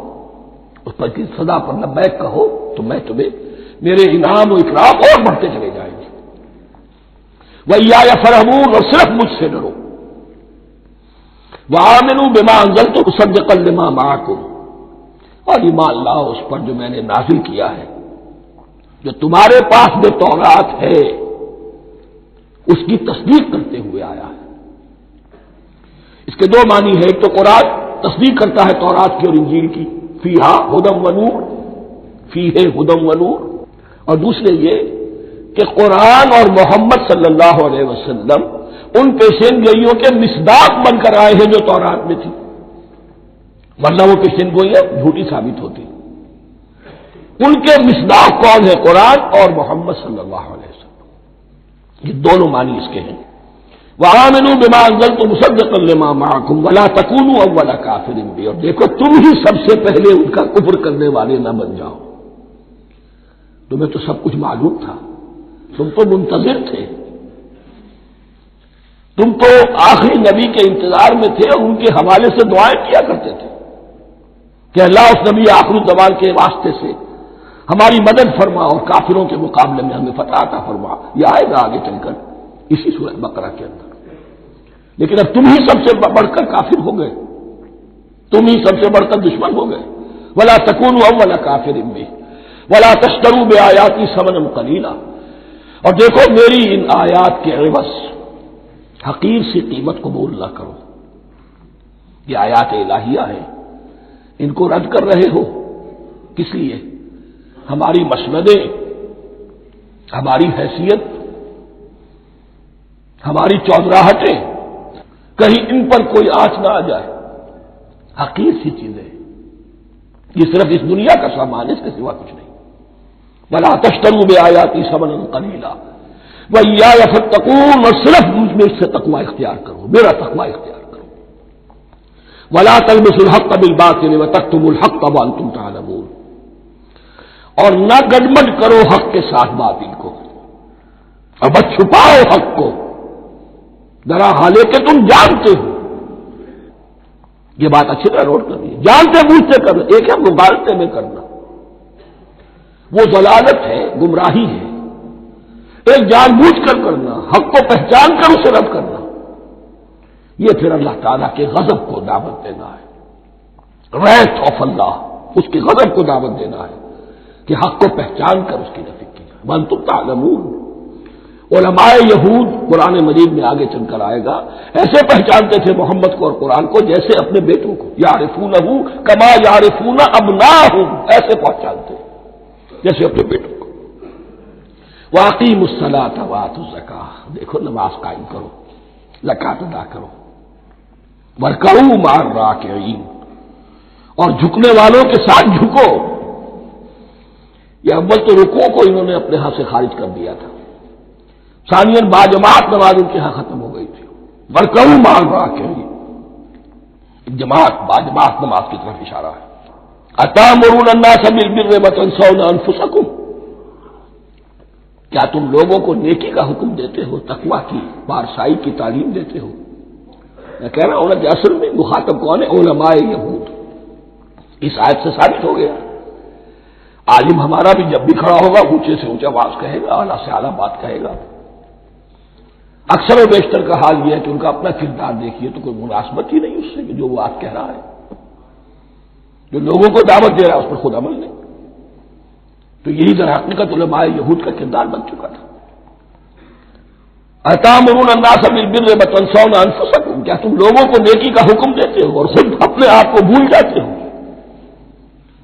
اس پر کی صدا پر لبیک کہو، تو میں تمہیں میرے انعام و اکرام اور بڑھتے چلے جائیں گے۔ وَإِيَّايَ فَارْهَبُونِ، اور صرف مجھ سے ڈرو۔ وَآمِنُوا بِمَا أَنزَلْتُ مُصَدِّقًا لِمَا مَعَكُمْ، اور ایمان لاؤ اس پر جو میں نے نازل کیا ہے، جو تمہارے پاس جو تورات ہے اس کی تصدیق کرتے ہوئے آیا ہے۔ اس کے دو معنی ہے، ایک تو قرآن تصدیق کرتا ہے تورات کی اور انجیل کی، فیہا ھدی ونور، فیہ ھدی ونور، اور دوسرے یہ کہ قرآن اور محمد صلی اللہ علیہ وسلم ان پیشین گوئیوں کے مصداق بن کر آئے ہیں جو تورات میں تھی، ورنہ وہ پیشین گوئیاں جھوٹی ثابت ہوتی۔ ان کے مصداق کون ہے؟ قرآن اور محمد صلی اللہ علیہ وسلم، یہ دونوں معنی اس کے ہیں۔ وَآمِنُوا بِمَا أَنزَلْتُ مُصَدِّقًا لِمَا مَعَكُمْ وَلَا تَكُونُوا أَوَّلَ كَافِرٍ بِهِ، اور دیکھو تم ہی سب سے پہلے ان کا کفر کرنے والے نہ بن جاؤ، تمہیں تو سب کچھ معلوم تھا، تم تو منتظر تھے، تم تو آخری نبی کے انتظار میں تھے اور ان کے حوالے سے دعائیں کیا کرتے تھے کہ اللہ اس نبی آخر الزمان کے واسطے سے ہماری مدد فرما اور کافروں کے مقابلے میں ہمیں فتح عطا فرما۔ یہ آئے گا آگے چل کر اسی سورہ بقرہ کے اندر، لیکن اب تم ہی سب سے بڑھ کر کافر ہو گئے، تم ہی سب سے بڑھ کر دشمن ہو گئے۔ وَلَا تَكُونُوا أَوَّلَ كَافِرٍ بِهِ وَلَا تَشْتَرُوا بِآيَاتِي ثَمَنًا قَلِيلًا، اور دیکھو میری ان آیات کے عوض حقیر سی قیمت قبول نہ کرو۔ یہ آیات الہیہ ہیں، ان کو رد کر رہے ہو، کس لیے؟ ہماری مسندیں، ہماری حیثیت، ہماری چودراہٹیں، کہیں ان پر کوئی آنچ نہ آ جائے۔ حقیر سی چیزیں، یہ صرف اس دنیا کا سامان ہے، اس کے سوا کچھ نہیں۔ وَلَا تَشْتَرُوا بِآيَاتِي ثَمَنًا قَلِيلًا وَإِيَّايَ فَاتَّقُونِ، اور صرف مجھ میں سے تقوی اختیار کرو، میرا تقوی اختیار کرو۔ وَلَا تَلْبِسُوا الْحَقَّ بِالْبَاطِلِ وَتَكْتُمُوا الْحَقَّ وَأَنْتُمْ تَعْلَمُونَ، اور نہ گڈمڈ کرو حق کے ساتھ باطل کو، اور بس چھپاؤ حق کو، ذرا حالے کہ تم جانتے ہو۔ یہ بات اچھی طرح نوٹ کرنی ہے، جانتے بوجھتے کرنا، ایک ہے مغالطے میں کرنا، وہ ضلالت ہے، گمراہی ہے، ایک جان بوجھ کر کرنا، حق کو پہچان کر اسے رد کرنا، یہ پھر اللہ تعالیٰ کے غضب کو دعوت دینا ہے، wrath of اللہ، اس کے غضب کو دعوت دینا ہے کہ حق کو پہچان کر اس کی نفی کی جائے۔ وَأَنْتُمْ تَعْلَمُونَ، علماء یہود قرآن مجید میں آگے چل کر آئے گا، ایسے پہچانتے تھے محمد کو اور قرآن کو جیسے اپنے بیٹوں کو، یعرفونہ کما یعرفون ابناہم، ایسے پہچانتے جیسے اپنے بیٹوں کو۔ وَأَقِیمُوا الصَّلَاةَ وَآتُوا الزَّکَاۃَ، دیکھو نماز قائم کرو، زکات ادا کرو، وَارْکَعُوا مَعَ الرَّاکِعِینَ، اور جھکنے والوں کے ساتھ جھکو۔ یہ اول تو رکوع کو انہوں نے اپنے ہاں سے خارج کر دیا تھا، ثانیاً باجماعت نماز ان کے ہاں ختم ہو گئی تھی۔ وَارْکَعُوا مَعَ الرَّاکِعِینَ، جماعت باجماعت نماز کی طرف اشارہ ہے۔ أَتَأْمُرُونَ النَّاسَ بِالْبِرِّ وَتَنْسَوْنَ أَنفُسَكُمْ، کیا تم لوگوں کو نیکی کا حکم دیتے ہو، تقوی کی، پارسائی کی تعلیم دیتے ہو؟ میں کہہ رہا ہوں کہ اصل میں مخاطب کون ہے؟ علماء یہود، اس آیت سے ثابت ہو گیا عالم ہمارا بھی جب بھی کھڑا ہوگا اونچے سے اونچا آواز کہے گا، اعلیٰ سے اعلیٰ بات کہے گا۔ اکثر و بیشتر کا حال یہ ہے کہ ان کا اپنا کردار دیکھیے تو کوئی مناسبت ہی نہیں اس سے کہ جو وہ بات کہہ رہا ہے، جو لوگوں کو دعوت دے رہا ہے اس پر خود عمل نہیں۔ تو یہی در حقیقت علماء یہود کا کردار بن چکا تھا۔ اتامرون الناس بالبر وتنسون انفسکم، کیا تم لوگوں کو نیکی کا حکم دیتے ہو اور خود اپنے آپ کو بھول جاتے ہو؟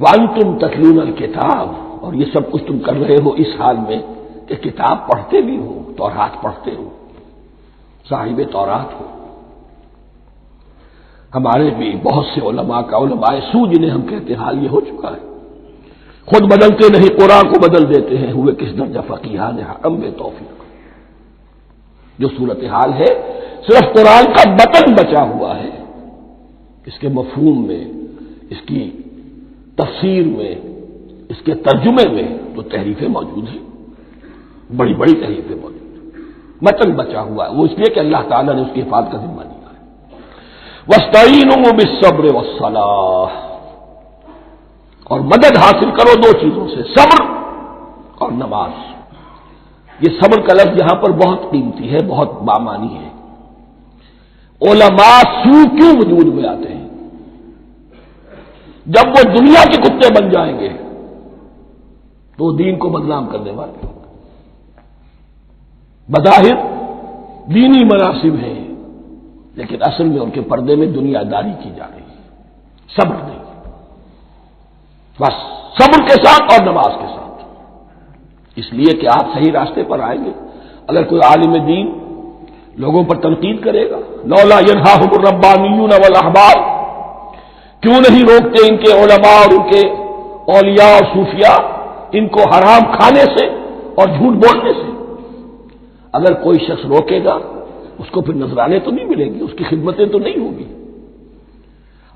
وانتم تتلون الکتاب، اور یہ سب کچھ تم کر رہے ہو اس حال میں کہ کتاب پڑھتے بھی ہو، تورات پڑھتے ہو، صاحب تورات ہو۔ ہمارے بھی بہت سے علماء کا علماء سو جنہیں ہم کہتے ہیں حال یہ ہو چکا ہے، خود بدلتے نہیں قرآن کو بدل دیتے ہیں، ہوئے کس درجہ فقیہان حرم بے توفیق۔ جو صورتحال ہے صرف قرآن کا متن بچا ہوا ہے، اس کے مفہوم میں، اس کی تفسیر میں، اس کے ترجمے میں تو تحریفیں موجود ہیں، بڑی بڑی تحریفیں موجود ہیں، متن بچا ہوا ہے، وہ اس لیے کہ اللہ تعالیٰ نے اس کی حفاظت کا ذمہ لیا ہے۔ وَاسْتَعِینُوا بِالصَّبْرِ وَالصَّلَاةِ، اور مدد حاصل کرو دو چیزوں سے، صبر اور نماز۔ یہ صبر کا لفظ یہاں پر بہت قیمتی ہے، بہت بامانی ہے۔ علماء سو کیوں وجود میں آتے ہیں؟ جب وہ دنیا کے کتے بن جائیں گے تو دین کو بدنام کرنے والے ہوں گے۔ بظاہر دینی مناسب ہیں لیکن اصل میں ان کے پردے میں دنیا داری کی جا رہی ہے، صبر نہیں، بس صبر کے ساتھ اور نماز کے ساتھ، اس لیے کہ آپ صحیح راستے پر آئیں گے۔ اگر کوئی عالم دین لوگوں پر تنقید کرے گا، لولا ینہاہم الربانیون والاحبار، کیوں نہیں روکتے ان کے علماء اور ان کے اولیاء اور صوفیاء ان کو حرام کھانے سے اور جھوٹ بولنے سے؟ اگر کوئی شخص روکے گا اس کو پھر نذرانے تو نہیں ملیں گی، اس کی خدمتیں تو نہیں ہوگی۔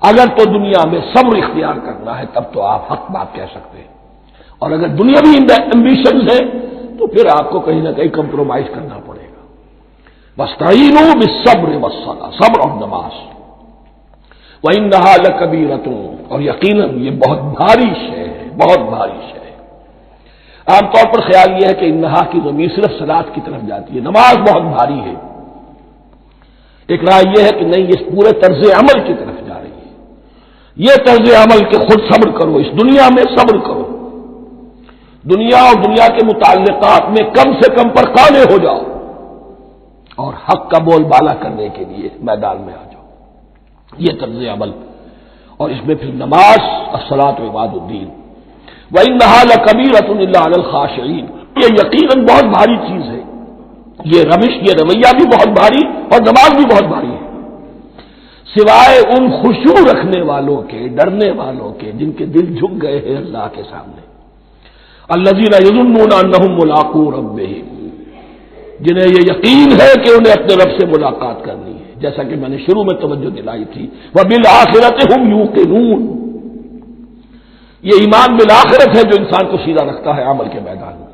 اگر تو دنیا میں صبر اختیار کرنا ہے تب تو آپ حق بات کہہ سکتے ہیں، اور اگر دنیاوی ایمبیشنز ہیں تو پھر آپ کو کہیں نہ کہیں کمپرومائز کرنا پڑے گا۔ وَاسْتَعِینُوا بِالصَّبْرِ وَالصَّلَاةِ، صبر اور نماز۔ وَإِنَّهَا لَكَبِیرَةٌ، اور یقیناً یہ بہت بھاری شے ہے، بہت بھاری شے ہے۔ عام طور پر خیال یہ ہے کہ انہا کی ضمیر صرف صلاۃ کی طرف جاتی ہے، نماز بہت بھاری ہے۔ ایک رائے یہ ہے کہ نہیں، یہ پورے طرز عمل کی طرف جا رہی ہے، یہ طرز عمل کہ خود صبر کرو، اس دنیا میں صبر کرو، دنیا اور دنیا کے متعلقات میں کم سے کم پر قانع ہو جاؤ اور حق کا بول بالا کرنے کے لیے میدان میں آ جاؤ، یہ طرز عمل۔ اور اس میں پھر نماز، الصلاۃ و عماد الدین۔ وَإِنَّهَا لَكَبِیرَةٌ إِلَّا عَلَى الْخَاشِعِینَ، یہ یقیناً بہت بھاری چیز ہے، یہ روش، یہ رویہ بھی بہت بھاری اور نماز بھی بہت بھاری ہے، سوائے ان خشوع رکھنے والوں کے، ڈرنے والوں کے، جن کے دل جھک گئے ہیں اللہ کے سامنے۔ الذین یظنون انہم ملاقو ربہم، جنہیں یہ یقین ہے کہ انہیں اپنے رب سے ملاقات کرنی ہے، جیسا کہ میں نے شروع میں توجہ دلائی تھی، وبالآخرۃ ھم یوقنون، یہ ایمان بالآخرت ہے جو انسان کو سیدھا رکھتا ہے عمل کے میدان میں۔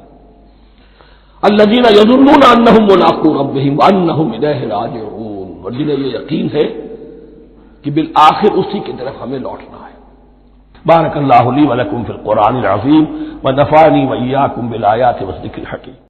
الذین یظنون انہم ملاقو ربہم وانہم الیہ راجعون، اور جنہیں یہ یقین ہے کہ بالآخر اسی کی طرف ہمیں لوٹنا ہے۔ بارک اللہ لی ولکم فی القرآن العظیم ونفعنی وإیاکم بالآیات والذکر الحکیم۔